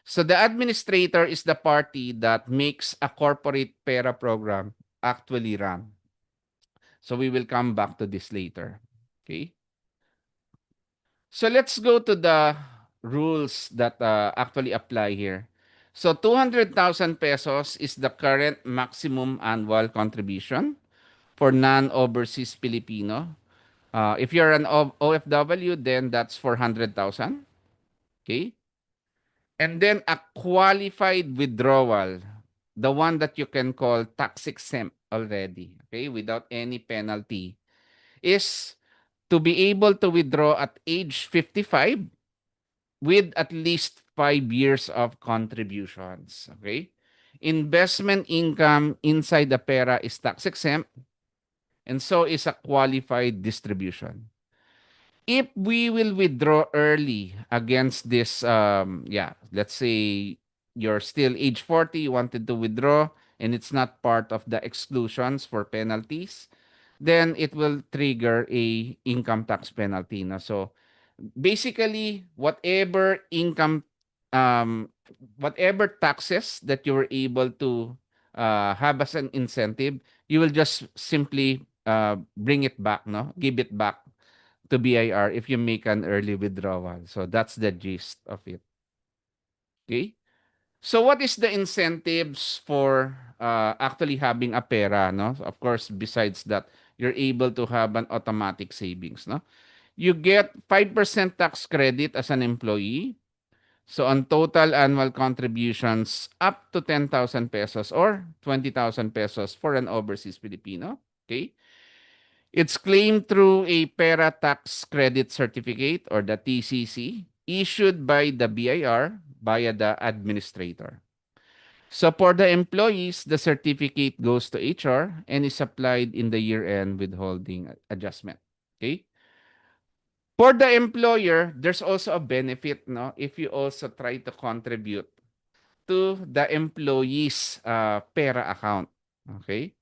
So the administrator is the party that makes a corporate PERA program actually run. So we will come back to this later. Okay? So let's go to the rules that actually apply here. So 200,000 pesos is the current maximum annual contribution for non-overseas Filipino. If you're an OFW, then that's 400,000. Okay? And then a qualified withdrawal, the one that you can call tax exempt already, okay, without any penalty, is to be able to withdraw at age 55 with at least 5 years of contributions. Okay? Investment income inside the PERA is tax exempt and so is a qualified distribution. If we will withdraw early against this, yeah, let's say you're still age 40, you wanted to withdraw, and it's not part of the exclusions for penalties, then it will trigger a income tax penalty. Na. So basically, um, whatever taxes that you were able to have as an incentive, you will just simply bring it back, no, give it back to BIR if you make an early withdrawal. So that's the gist of it. Okay. So what is the incentives for actually having a pera? No, of course, besides that, you're able to have an automatic savings. No, you get 5% tax credit as an employee. So on total annual contributions up to 10,000 pesos or 20,000 pesos for an overseas Filipino. Okay. It's claimed through a PERA Tax Credit Certificate or the TCC issued by the BIR via the administrator. So for the employees, the certificate goes to HR and is applied in the year-end withholding adjustment. Okay? For the employer, there's also a benefit, no, if you also try to contribute to the employee's PERA account. Okay?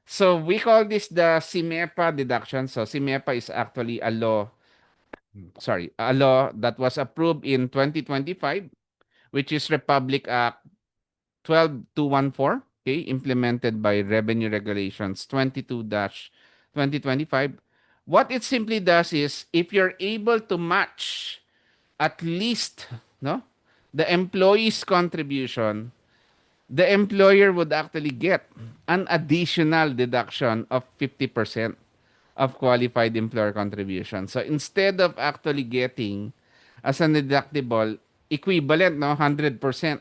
So we call this the SIMEPA deduction. So SIMEPA is actually a law that was approved in 2025, which is Republic Act 12214, okay, implemented by Revenue Regulations 22-2025. What it simply does is if you're able to match at least, no, the employee's contribution, the employer would actually get an additional deduction of 50% of qualified employer contribution. So instead of actually getting as an deductible equivalent, no, 100%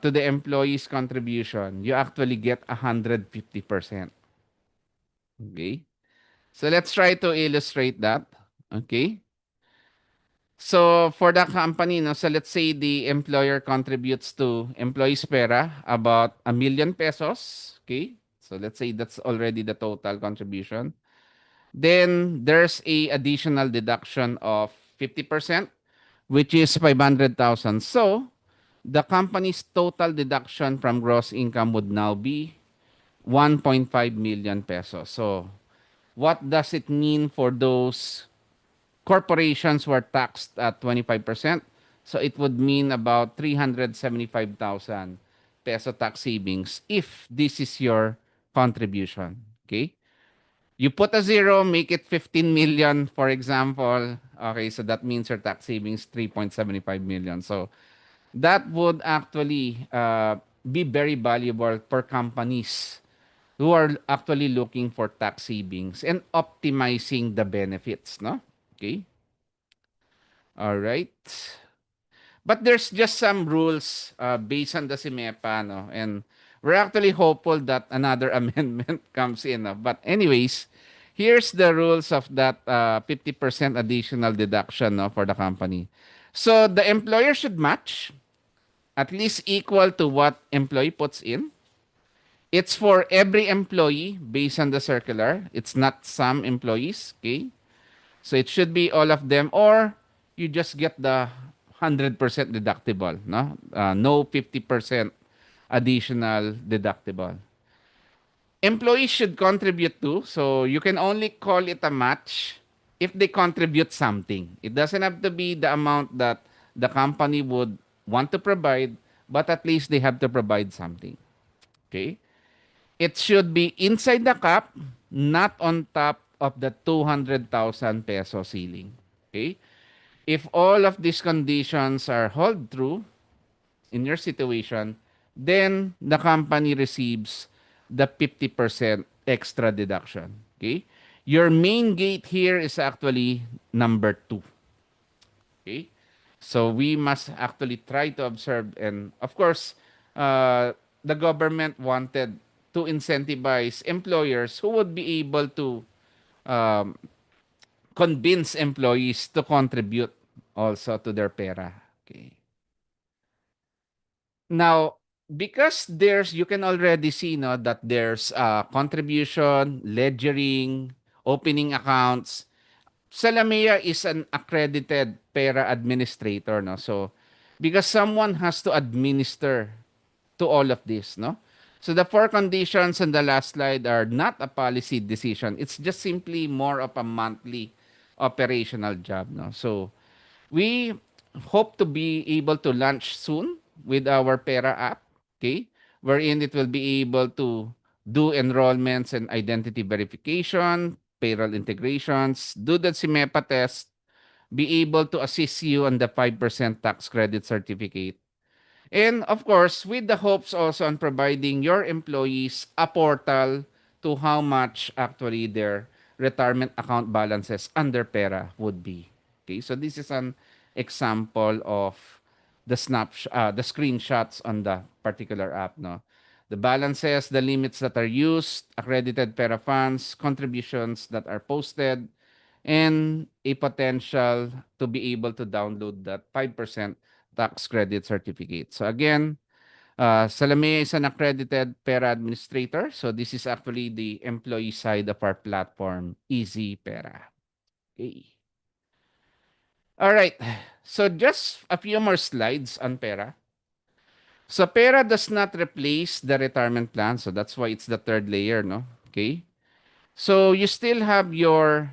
to the employee's contribution, you actually get 150%. Okay? So let's try to illustrate that. Okay? So for the company, no, so let's say the employer contributes to employees pera about 1,000,000 pesos. Okay? So let's say that's already the total contribution. Then there's a additional deduction of 50%, which is 500,000. So the company's total deduction from gross income would now be 1.5 million pesos. So what does it mean for those corporations were taxed at 25%? So it would mean about 375,000 peso tax savings if this is your contribution. Okay? You put a zero, make it 15 million, for example. Okay, so that means your tax savings 3.75 million. So that would actually be very valuable for companies who are actually looking for tax savings and optimizing the benefits, no? Okay? All right. But there's just some rules based on the SIMEPA, no? And we're actually hopeful that another amendment comes in. No? But anyways, here's the rules of that 50% additional deduction, no, for the company. So the employer should match at least equal to what employee puts in. It's for every employee based on the circular. It's not some employees, okay? So it should be all of them, or you just get the 100% deductible, no? No 50% additional deductible. Employees should contribute too, so you can only call it a match if they contribute something. It doesn't have to be the amount that the company would want to provide, but at least they have to provide something. Okay? It should be inside the cap, not on top of the 200,000 peso ceiling. Okay? If all of these conditions are held true in your situation, then the company receives the 50% extra deduction. Okay? Your main gate here is actually number 2. Okay? So we must actually try to observe, and of course, the government wanted to incentivize employers who would be able to um, convince employees to contribute also to their pera. Okay. Now, because there's, you can already see, no, that there's contribution, ledgering, opening accounts. Zalamea is an accredited pera administrator, no? So, because someone has to administer to all of this, no? So the four conditions on the last slide are not a policy decision. It's just simply more of a monthly operational job, no? So we hope to be able to launch soon with our Pera app, okay? Wherein it will be able to do enrollments and identity verification, payroll integrations, do the SIMEPA test, be able to assist you on the 5% tax credit certificate. And of course, with the hopes also on providing your employees a portal to how much actually their retirement account balances under Pera would be. Okay, so this is an example of the screenshots on the particular app. No, the balances, the limits that are used, accredited Pera funds, contributions that are posted, and a potential to be able to download that 5% tax credit certificate. So again, Salome is an accredited Pera administrator. So this is actually the employee side of our platform, Easy Pera. Okay. All right. So just a few more slides on Pera. So Pera does not replace the retirement plan. So that's why it's the third layer, no? Okay. So you still have your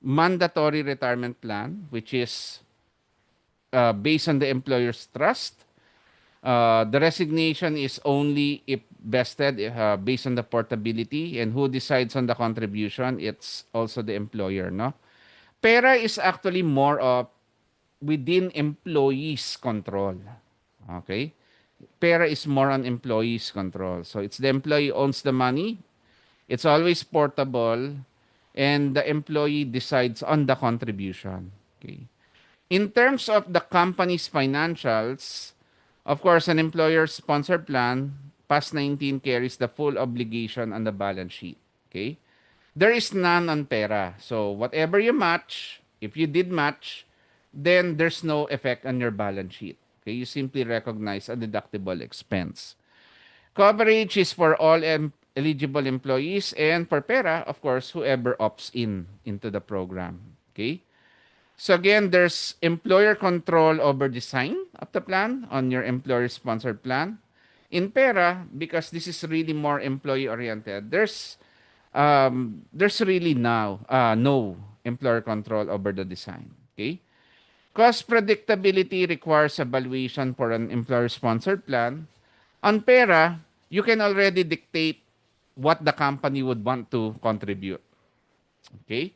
mandatory retirement plan, which is based on the employer's trust. The resignation is only if vested based on the portability, and who decides on the contribution, it's also the employer, no? Pera is actually more of within employees control. Okay? Pera is more on employees control. So it's the employee owns the money. It's always portable, and the employee decides on the contribution. Okay? In terms of the company's financials, of course, an employer-sponsored plan, past 19 carries the full obligation on the balance sheet. Okay? There is none on Pera. So, whatever you match, if you did match, then there's no effect on your balance sheet. Okay? You simply recognize a deductible expense. Coverage is for all eligible employees, and for Pera, of course, whoever opts in into the program. Okay? So again, there's employer control over design of the plan on your employer-sponsored plan. In Pera, because this is really more employee-oriented, there's really now no employer control over the design. Okay, cost predictability requires evaluation for an employer-sponsored plan. On Pera, you can already dictate what the company would want to contribute. Okay.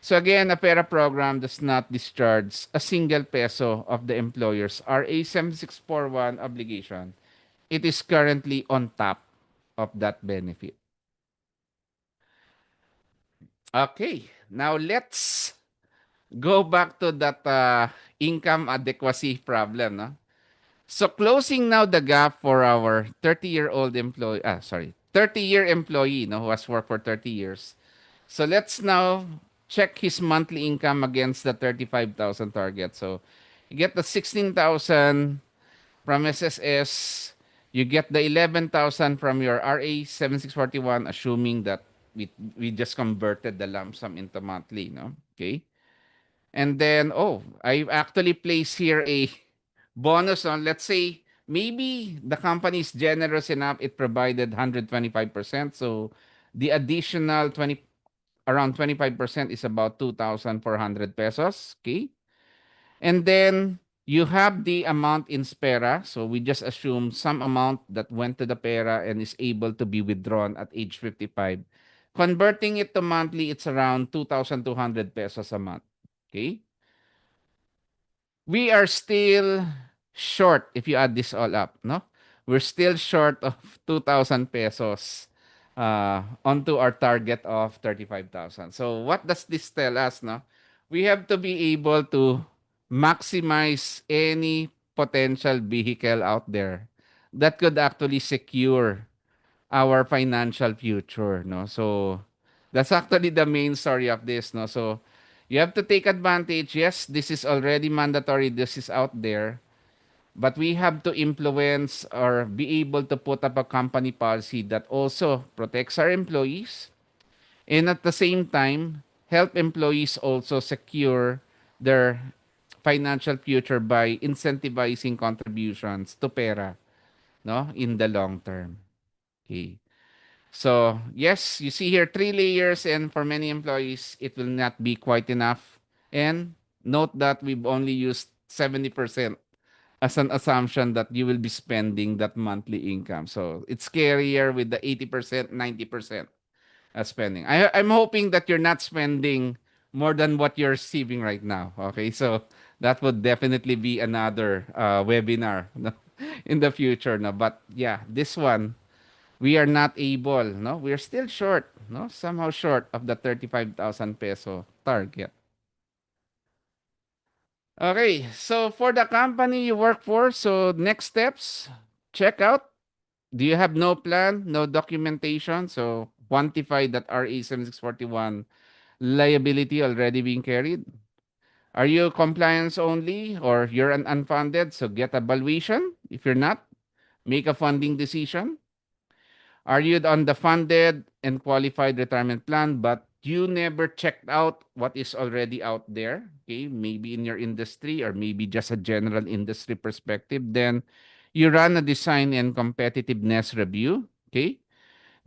So again, a PERA program does not discharge a single peso of the employer's RA 7641 obligation. it is currently on top of that benefit. Okay, now let's go back to that income adequacy problem. No? So closing now the gap for our 30-year-old employee, 30-year employee no, who has worked for 30 years. So let's now check his monthly income against the 35,000 target. So you get the 16,000 from SSS, you get the 11,000 from your RA 7641, assuming that we just converted the lump sum into monthly, no? Okay. And then, oh, I actually place here a bonus on, let's say, maybe the company is generous enough, it provided 125%. So the additional 20, around 25% is about 2,400 pesos. Okay. And then you have the amount in PERA. So we just assume some amount that went to the PERA and is able to be withdrawn at age 55. Converting it to monthly, it's around 2,200 pesos a month. Okay. We are still short if you add this all up, no? We're still short of 2,000 pesos onto our target of 35,000. So what does this tell us, no? We have to be able to maximize any potential vehicle out there that could actually secure our financial future, no? So that's actually the main story of this, no? So you have to take advantage. Yes, this is already mandatory. This is out there. But we have to influence or be able to put up a company policy that also protects our employees and at the same time help employees also secure their financial future by incentivizing contributions to PERA, no, in the long term. Okay. So, yes, you see here 3 layers, and for many employees, it will not be quite enough. And note that we've only used 70% as an assumption that you will be spending that monthly income. So, it's scarier with the 80%, 90% as spending. I'm hoping that you're not spending more than what you're receiving right now. Okay, so that would definitely be another webinar no, in the future. No? But yeah, this one, we are not able, no? We're still short, no? Somehow short of the 35,000 peso target. Okay, so for the company you work for, so next steps, check out. Do you have no plan, no documentation? So quantify that RA 7641 liability already being carried. Are you compliance only or you're an unfunded? So get a valuation. If you're not, make a funding decision. Are you on the funded and qualified retirement plan, but you never checked out what is already out there? Okay, maybe in your industry or maybe just a general industry perspective. Then you run a design and competitiveness review. Okay,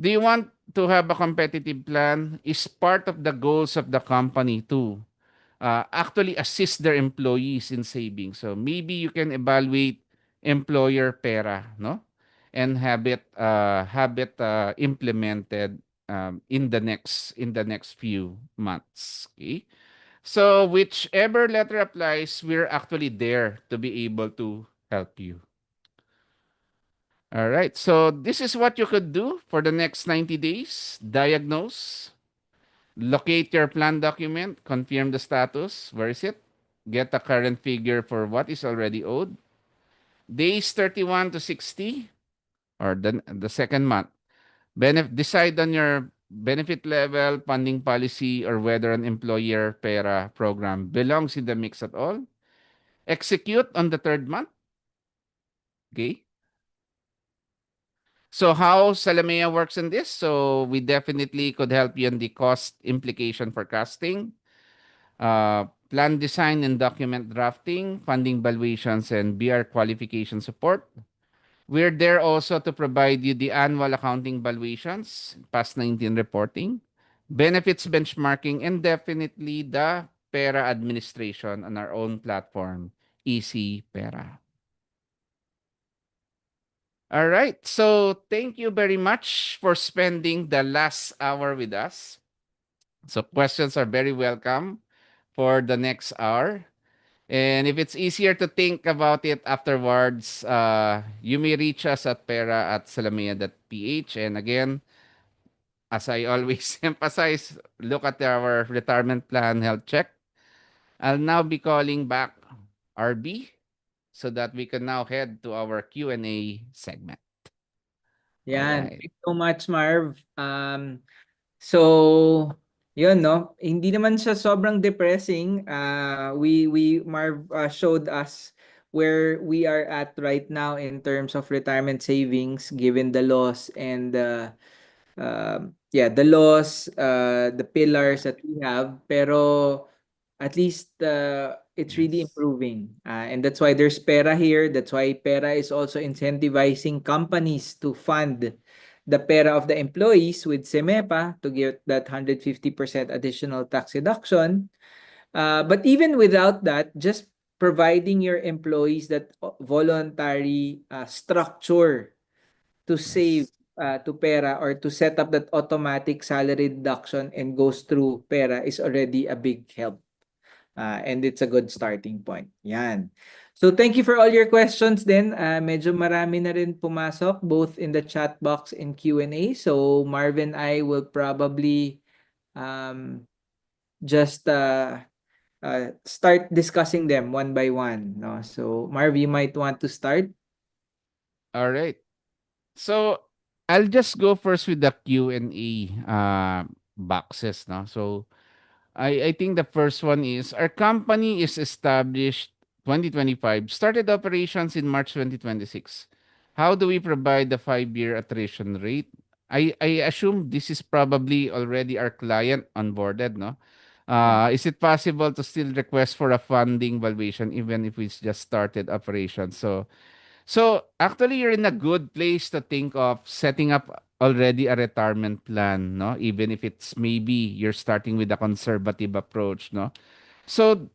do you want to have a competitive plan? Is part of the goals of the company to actually assist their employees in saving. So maybe you can evaluate employer PERA, no? And have it implemented in the next few months. Okay. So whichever letter applies, we're actually there to be able to help you. All right. So this is what you could do for the next 90 days. Diagnose, locate your plan document, confirm the status. Where is it? Get the current figure for what is already owed. Days 31 to 60 or the second month. Decide on your benefit level, funding policy, or whether an employer PERA program belongs in the mix at all. Execute on the third month. Okay. So how Salamea works in this? So we definitely could help you on the cost implication forecasting, plan design and document drafting, funding valuations, and BR qualification support. We're there also to provide you the annual accounting valuations, past 19 reporting, benefits benchmarking, and definitely the PERA administration on our own platform, Easy PERA. All right. So thank you very much for spending the last hour with us. So questions are very welcome for the next hour. And if it's easier to think about it afterwards, you may reach us at pera at salamea.ph. And again, as I always emphasize, look at our retirement plan health check. I'll now be calling back RB so that we can now head to our Q&A segment. All Yan. right. Thanks so much, Marv. So, yun, no? Hindi naman siya sobrang depressing. We Marv showed us where we are at right now in terms of retirement savings given the loss and yeah, the laws, the pillars that we have, pero at least it's really Yes. improving. And that's why there's PERA here. That's why PERA is also incentivizing companies to fund the PERA of the employees with SEMEPA to get that 150% additional tax deduction. But even without that, just providing your employees that voluntary structure to save Yes. to pera or to set up that automatic salary deduction and goes through pera is already a big help. And it's a good starting point. Yan. So thank you for all your questions then. Medyo marami na rin pumasok both in the chat box and Q&A. So Marvin and I will probably um, just start discussing them one by one. No? So Marv, you might want to start. All right. So I'll just go first with the Q&A boxes. No? So I think the first one is our company is established 2025, started operations in March 2026. How do we provide the 5-year attrition rate? I assume this is probably already our client onboarded, no? Yeah. Is it possible to still request for a funding valuation even if it's just started operations? So actually, you're in a good place to think of setting up already a retirement plan, no? Even if it's maybe you're starting with a conservative approach, no? So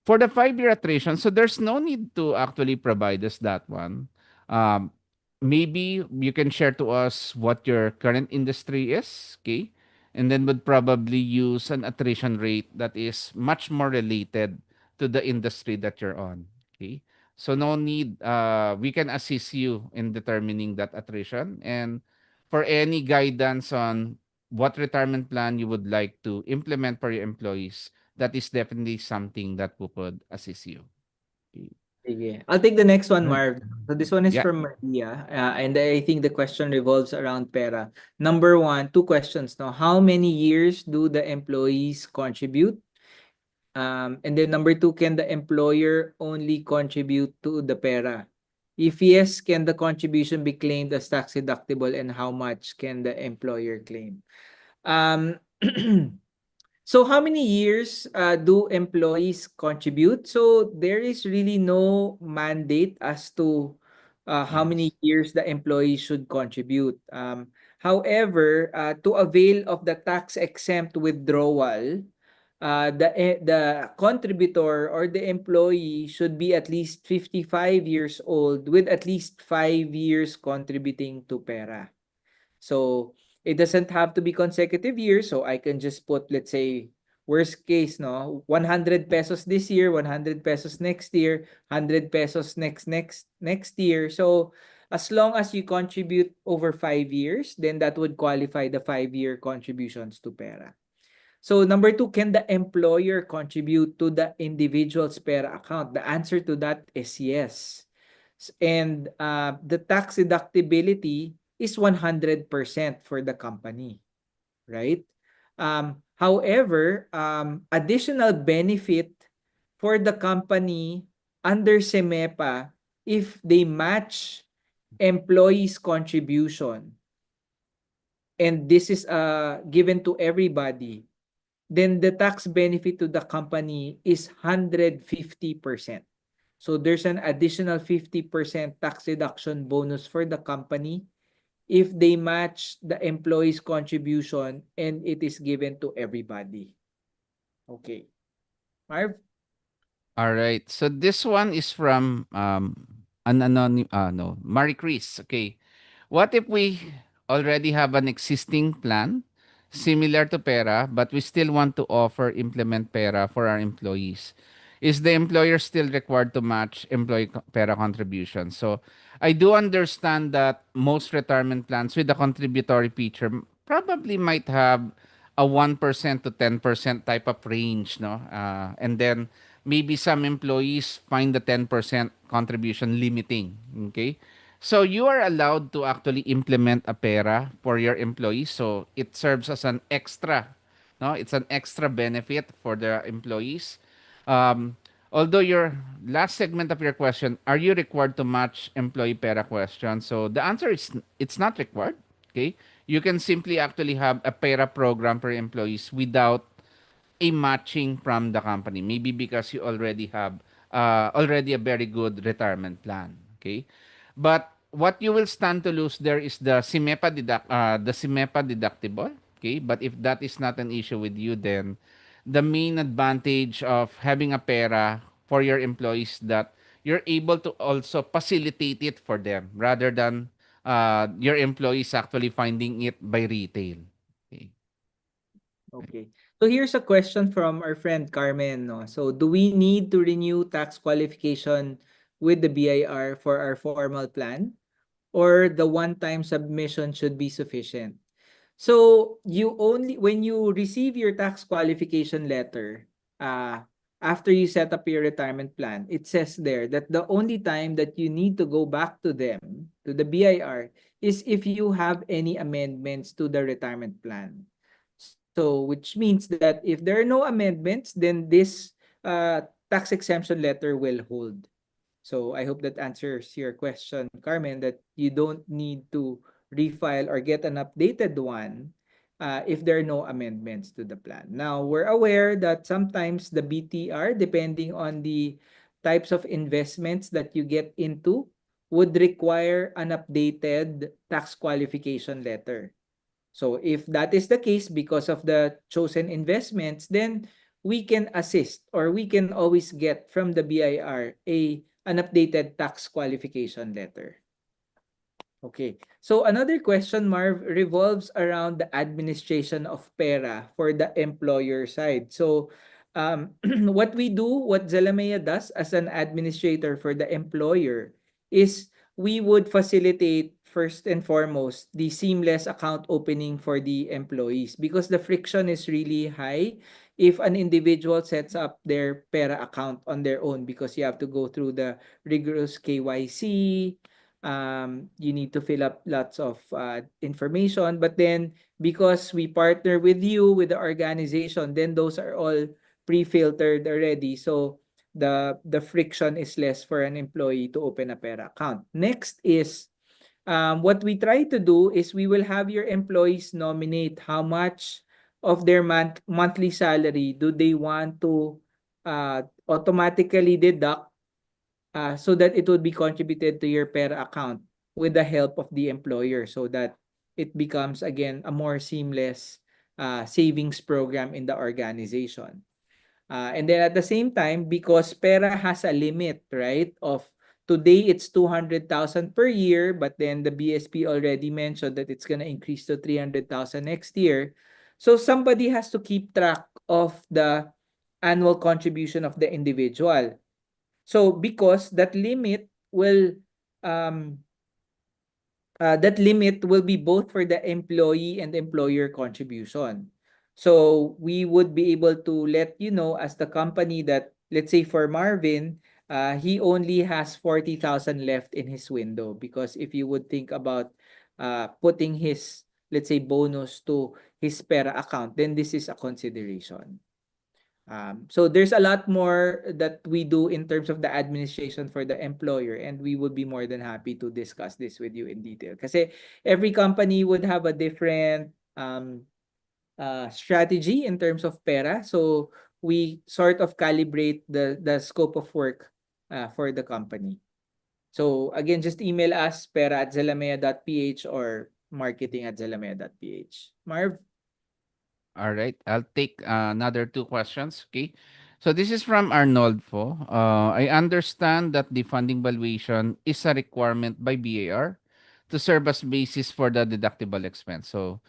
for the 5-year attrition, so there's no need to actually provide us that one. Um, Maybe you can share to us what your current industry is, okay? And then would probably use an attrition rate that is much more related to the industry that you're on, okay? So no need, we can assist you in determining that attrition. And for any guidance on what retirement plan you would like to implement for your employees, that is definitely something that we could assist you. Okay. Sige. I'll take the next one, Right. Marv. So this one is Yeah. from Maria, and I think the question revolves around pera. Number one, two questions. No, how many years do the employees contribute? And then number two, can the employer only contribute to the pera? If yes, can the contribution be claimed as tax deductible, and how much can the employer claim? Um, So how many years do employees contribute? So there is really no mandate as to how many Yes. years the employee should contribute. However, to avail of the tax exempt withdrawal, the contributor or the employee should be at least 55 years old with at least 5 years contributing to PERA. So it doesn't have to be consecutive years. So I can just put, let's say, worst case, no, 100 pesos this year, 100 pesos next year, 100 pesos next year. So as long as you contribute over 5 years, then that would qualify the 5-year contributions to PERA. So number two, can the employer contribute to the individual's PERA account? The answer to that is yes. And the tax deductibility is 100% for the company, right? However, additional benefit for the company under SEMEPA if they match employees' contribution, and this is given to everybody, then the tax benefit to the company is 150%. So there's an additional 50% tax deduction bonus for the company if they match the employee's contribution and it is given to everybody. Okay. Marv? All right. So this one is from an anonym no, Marie Chris. Okay. What if we already have an existing plan similar to Pera, but we still want to offer implement Pera for our employees? is the employer still required to match employee PERA contributions? So I do understand that most retirement plans with a contributory feature probably might have a 1% to 10% type of range, no? And then maybe some employees find the 10% contribution limiting, okay? So you are allowed to actually implement a PERA for your employees. So it serves as an extra, no? It's an extra benefit for the employees. Although your last segment of your question, are you required to match employee PERA question? So the answer is it's not required. Okay, you can simply actually have a PERA program for employees without a matching from the company. Maybe because you already have already a very good retirement plan. Okay, but what you will stand to lose there is the SIMEPA deductible. Okay, but if that is not an issue with you, then the main advantage of having a PERA for your employees that you're able to also facilitate it for them rather than your employees actually finding it by retail. Okay. Okay. So here's a question from our friend Carmen, no. So do we need to renew tax qualification with the BIR for our formal plan, or the one-time submission should be sufficient? So you only when you receive your tax qualification letter, after you set up your retirement plan, it says there that the only time that you need to go back to them, to the BIR, is if you have any amendments to the retirement plan. So which means that if there are no amendments, then this tax exemption letter will hold. So I hope that answers your question, Carmen, that you don't need to refile or get an updated one if there are no amendments to the plan. Now, we're aware that sometimes the BTR, depending on the types of investments that you get into, would require an updated tax qualification letter. So if that is the case because of the chosen investments, then we can assist, or we can always get from the BIR an updated tax qualification letter. Okay. So another question, Marv, revolves around the administration of PERA for the employer side. So what we do, what Zalamea does as an administrator for the employer, is we would facilitate first and foremost the seamless account opening for the employees, because the friction is really high if an individual sets up their PERA account on their own, because you have to go through the rigorous KYC. You need to fill up lots of information, but then because we partner with you, with the organization, then those are all pre-filtered already, so the friction is less for an employee to open a PERA account. Next is, what we try to do is we will have your employees nominate how much of their monthly salary do they want to automatically deduct, so that it would be contributed to your PERA account with the help of the employer, so that it becomes again a more seamless savings program in the organization. And then at the same time, because PERA has a limit, right, of today it's 200,000 per year, but then the BSP already mentioned that it's going to increase to 300,000 next year. So somebody has to keep track of the annual contribution of the individual. So because um that limit will be both for the employee and employer contribution. So we would be able to let you know as the company that, let's say for Marvin, he only has 40,000 left in his window, because if you would think about putting his, let's say, bonus to his PERA account, then this is a consideration. So there's a lot more that we do in terms of the administration for the employer, and we would be more than happy to discuss this with you in detail. Kasi every company would have a different strategy in terms of PERA. So we sort of calibrate the scope of work for the company. So again, just email us pera@zalamea.ph or marketing@zalamea.ph. Marv? All right. I'll take another two questions. Okay. So this is from Arnolfo. I understand that the funding valuation is a requirement by BAR to serve as basis for the deductible expense. So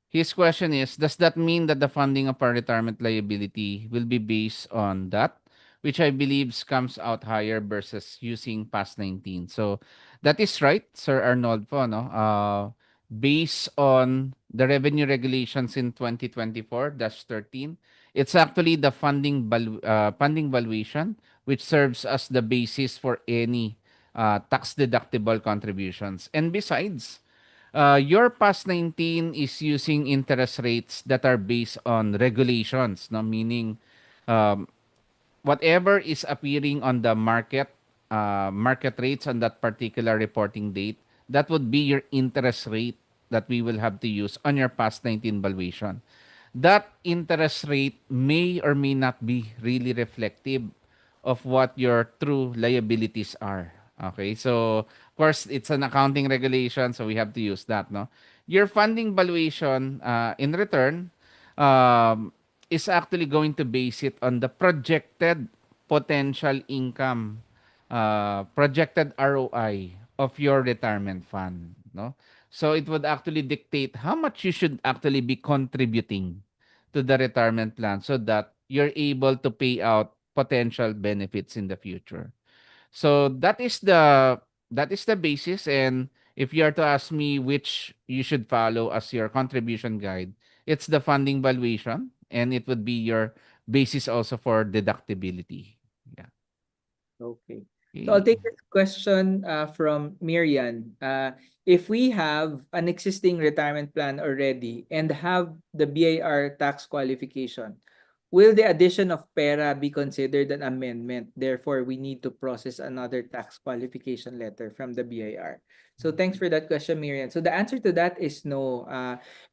his question is, does that mean that the funding of our retirement liability will be based on that? which I believe comes out higher versus using past 19. So that is right, Sir Arnold po, no? Based on the revenue regulations in 2024-13, it's actually the funding valuation which serves as the basis for any tax deductible contributions. And besides, your past 19 is using interest rates that are based on regulations, no? Meaning um, whatever is appearing on the market rates on that particular reporting date, that would be your interest rate that we will have to use on your past 19 valuation. That interest rate may or may not be really reflective of what your true liabilities are. Okay, so of course it's an accounting regulation, so we have to use that. No, your funding valuation in return um, is actually going to base it on the projected potential income, projected ROI of your retirement fund. No, so it would actually dictate how much you should actually be contributing to the retirement plan so that you're able to pay out potential benefits in the future. So that is the basis. And if you are to ask me which you should follow as your contribution guide, it's the funding valuation, and it would be your basis also for deductibility. Yeah. Okay. So I'll Okay. take this question from Miriam. If we have an existing retirement plan already and have the BAR tax qualification, will the addition of PERA be considered an amendment? Therefore, we need to process another tax qualification letter from the BAR. So thanks for that question, Miriam. So the answer to that is no,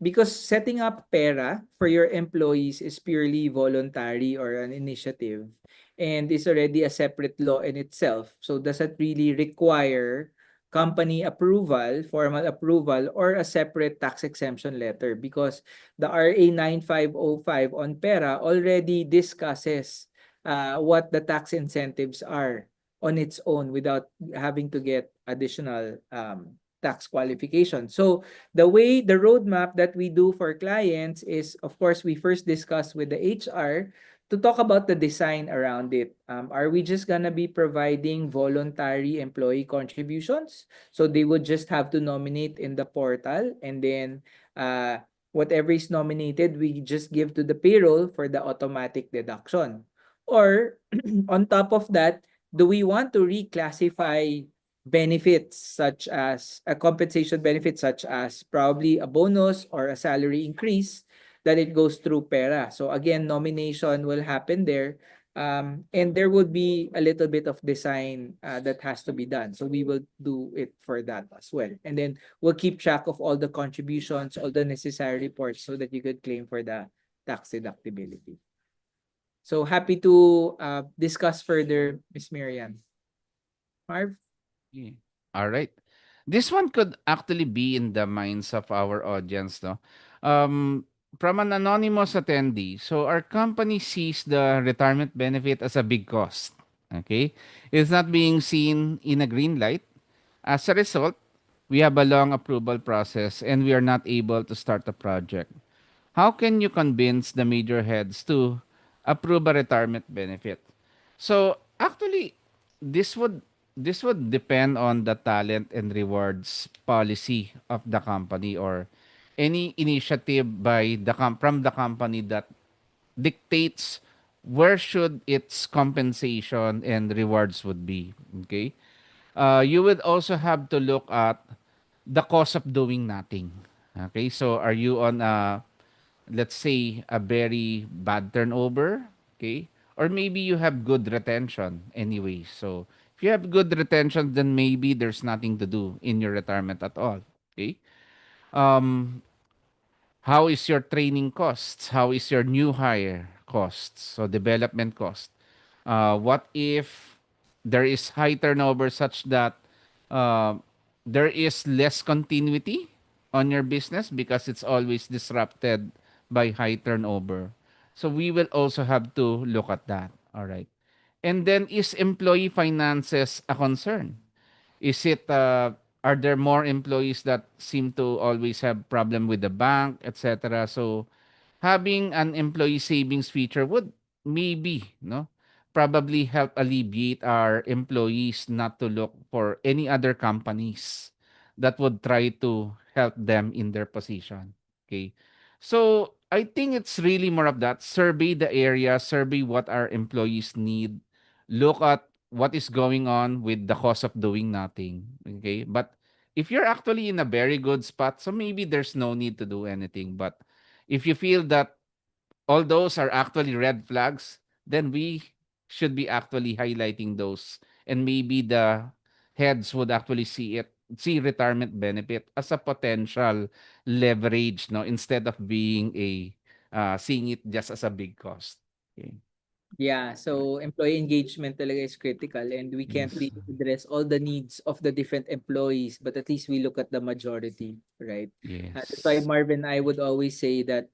because setting up PERA for your employees is purely voluntary or an initiative and is already a separate law in itself. So does it really require company approval, formal approval, or a separate tax exemption letter? Because the RA 9505 on PERA already discusses what the tax incentives are on its own without having to get additional tax qualification. So the roadmap that we do for clients is, of course, we first discuss with the HR to talk about the design around it. Are we just gonna be providing voluntary employee contributions? So they would just have to nominate in the portal, and then whatever is nominated, we just give to the payroll for the automatic deduction. Or on top of that, do we want to reclassify benefits such as a compensation benefit such as probably a bonus or a salary increase that it goes through PERA. So again, nomination will happen there. And there would be a little bit of design that has to be done. So we will do it for that as well. And then we'll keep track of all the contributions, all the necessary reports so that you could claim for the tax deductibility. So happy to discuss further, Miss Miriam. Marv? Yeah. All right. This one could actually be in the minds of our audience, no? Um, from an anonymous attendee, so our company sees the retirement benefit as a big cost. Okay, it's not being seen in a green light. As a result, we have a long approval process and we are not able to start the project. How can you convince the major heads to approve a retirement benefit? So actually, this would this would depend on the talent and rewards policy of the company, or any initiative by from the company that dictates where should its compensation and rewards would be. Okay, you would also have to look at the cost of doing nothing. Okay, so are you on a, let's say, a very bad turnover? Okay, or maybe you have good retention anyway. So if you have good retention, then maybe there's nothing to do in your retirement at all. Okay, um how is your training costs? How is your new hire costs? So development cost. What if there is high turnover such that uh, there is less continuity on your business because it's always disrupted by high turnover? So we will also have to look at that. All right. And then, is employee finances a concern? Is it are there more employees that seem to always have problem with the bank, etc.? So having an employee savings feature would maybe, no, probably help alleviate our employees not to look for any other companies that would try to help them in their position. Okay. So I think it's really more of that. Survey the area, survey what our employees need, look at what is going on with the cost of doing nothing. Okay. But if you're actually in a very good spot, so maybe there's no need to do anything. But if you feel that all those are actually red flags, then we should be actually highlighting those. And maybe the heads would actually see retirement benefit as a potential leverage, no, instead of being a seeing it just as a big cost. Okay. Yeah, Right. so employee engagement talaga is critical, and we can't Yes. really address all the needs of the different employees, but at least we look at the majority, right? That's why Yes. Marvin and I would always say that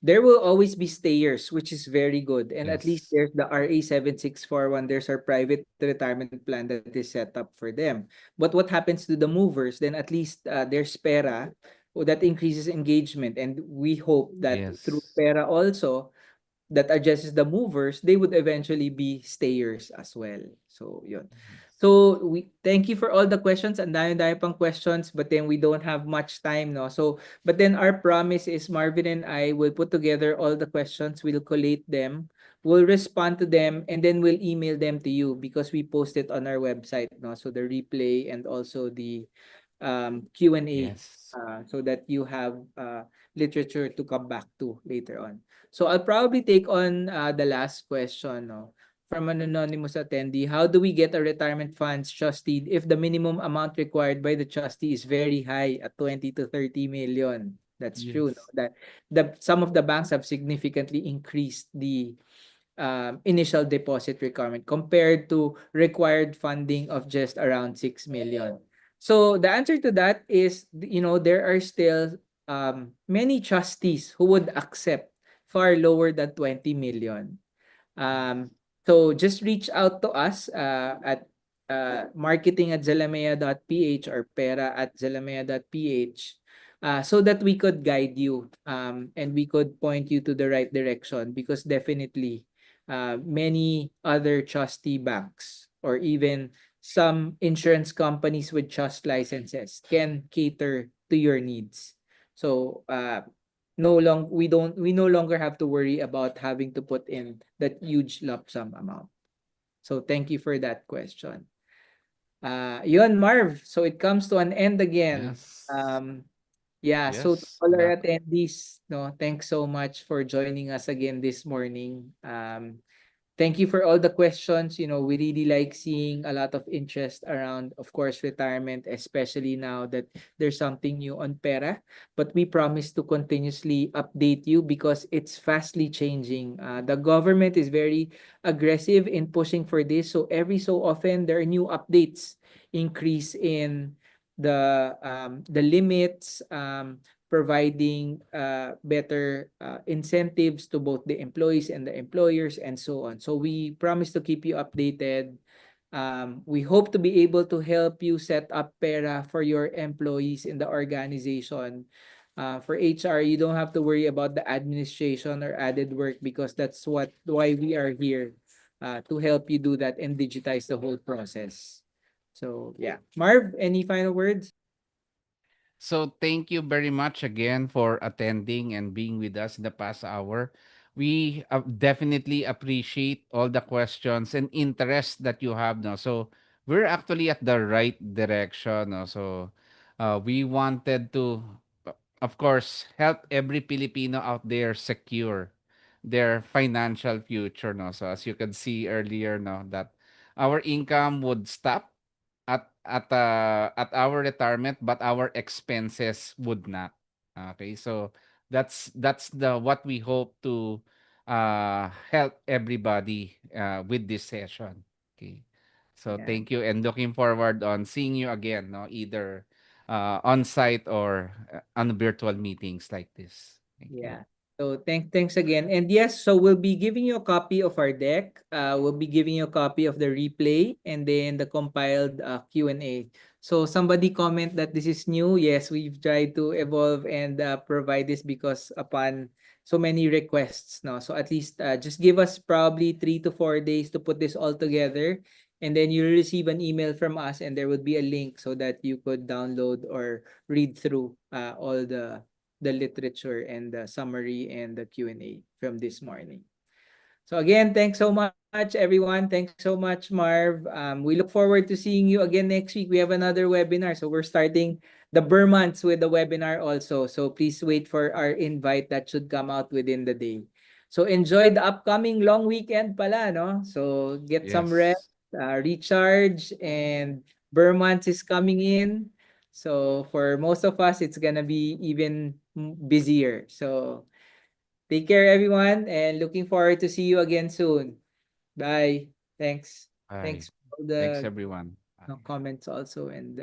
there will always be stayers, which is very good. And at least Yes. there's the RA 7641, there's our private retirement plan that is set up for them. But what happens to the movers? Then at least there's PERA, that increases engagement. And we hope that through Yes. PERA also, that addresses the movers, they would eventually be stayers as well. So, yun. So, we thank you for all the questions. And dami-dami pang questions, but then we don't have much time, no? So, but then our promise is Marvin and I will put together all the questions, we'll collate them, we'll respond to them, and then we'll email them to you because we post it on our website, no? So the replay and also the Q&A, Yes. so that you have literature to come back to later on. So I'll probably take on the last question, no, from an anonymous attendee. How do we get a retirement funds trustee if the minimum amount required by the trustee is very high at 20 to 30 million? That's true, no? Yes. That some of the banks have significantly increased the initial deposit requirement compared to required funding of just around 6 million. So the answer to that is, there are still many trustees who would accept far lower than 20 million. Um, so just reach out to us at marketing at zalamea.ph or pera at zalamea.ph, so that we could guide you, and we could point you to the right direction, because definitely many other trustee banks or even some insurance companies with trust licenses can cater to your needs. So we no longer have to worry about having to put in that huge lump sum amount. So thank you for that question. Yun, Marv. So it comes to an end again. Yes. Yeah, so to Yes. all our That attendees, no, thanks so much for joining us again this morning. Thank you for all the questions. We really like seeing a lot of interest around, of course, retirement, especially now that there's something new on Pera. But we promise to continuously update you because it's fastly changing. The government is very aggressive in pushing for this. So every so often, there are new updates, increase in the limits, providing better incentives to both the employees and the employers and so on. So we promise to keep you updated. We hope to be able to help you set up PERA for your employees in the organization. For HR, you don't have to worry about the administration or added work because that's why we are here, to help you do that and digitize the whole process. So yeah, Marv, any final words? So thank you very much again for attending and being with us in the past hour. We definitely appreciate all the questions and interest that you have now. So we're actually at the right direction. No? So we wanted to, of course, help every Filipino out there secure their financial future. No? So as you can see earlier, no, that our income would stop at our retirement, but our expenses would not. Okay, so that's the what we hope to help everybody with this session. Okay, so Yeah. thank you and looking forward on seeing you again, no, either on site or on virtual meetings like this. Thank you. Yeah. So thanks again. And yes, so we'll be giving you a copy of our deck. We'll be giving you a copy of the replay and then the compiled Q&A. So somebody comment that this is new. Yes, we've tried to evolve and provide this because upon so many requests, no? So at least just give us probably 3 to 4 days to put this all together, and then you'll receive an email from us, and there would be a link so that you could download or read through all the literature and the summary and the Q&A from this morning. So again, thanks so much, everyone. Thanks so much, Marv. We look forward to seeing you again next week. We have another webinar. So we're starting the Burr months with the webinar also. So please wait for our invite that should come out within the day. So enjoy the upcoming long weekend pala, no? So get some rest, Yes. recharge, and Burr months is coming in. So for most of us, it's gonna be even busier. So take care, everyone, and looking forward to see you again soon. Bye. Thanks. Bye. Thanks for all Thanks, the everyone. Bye. comments also and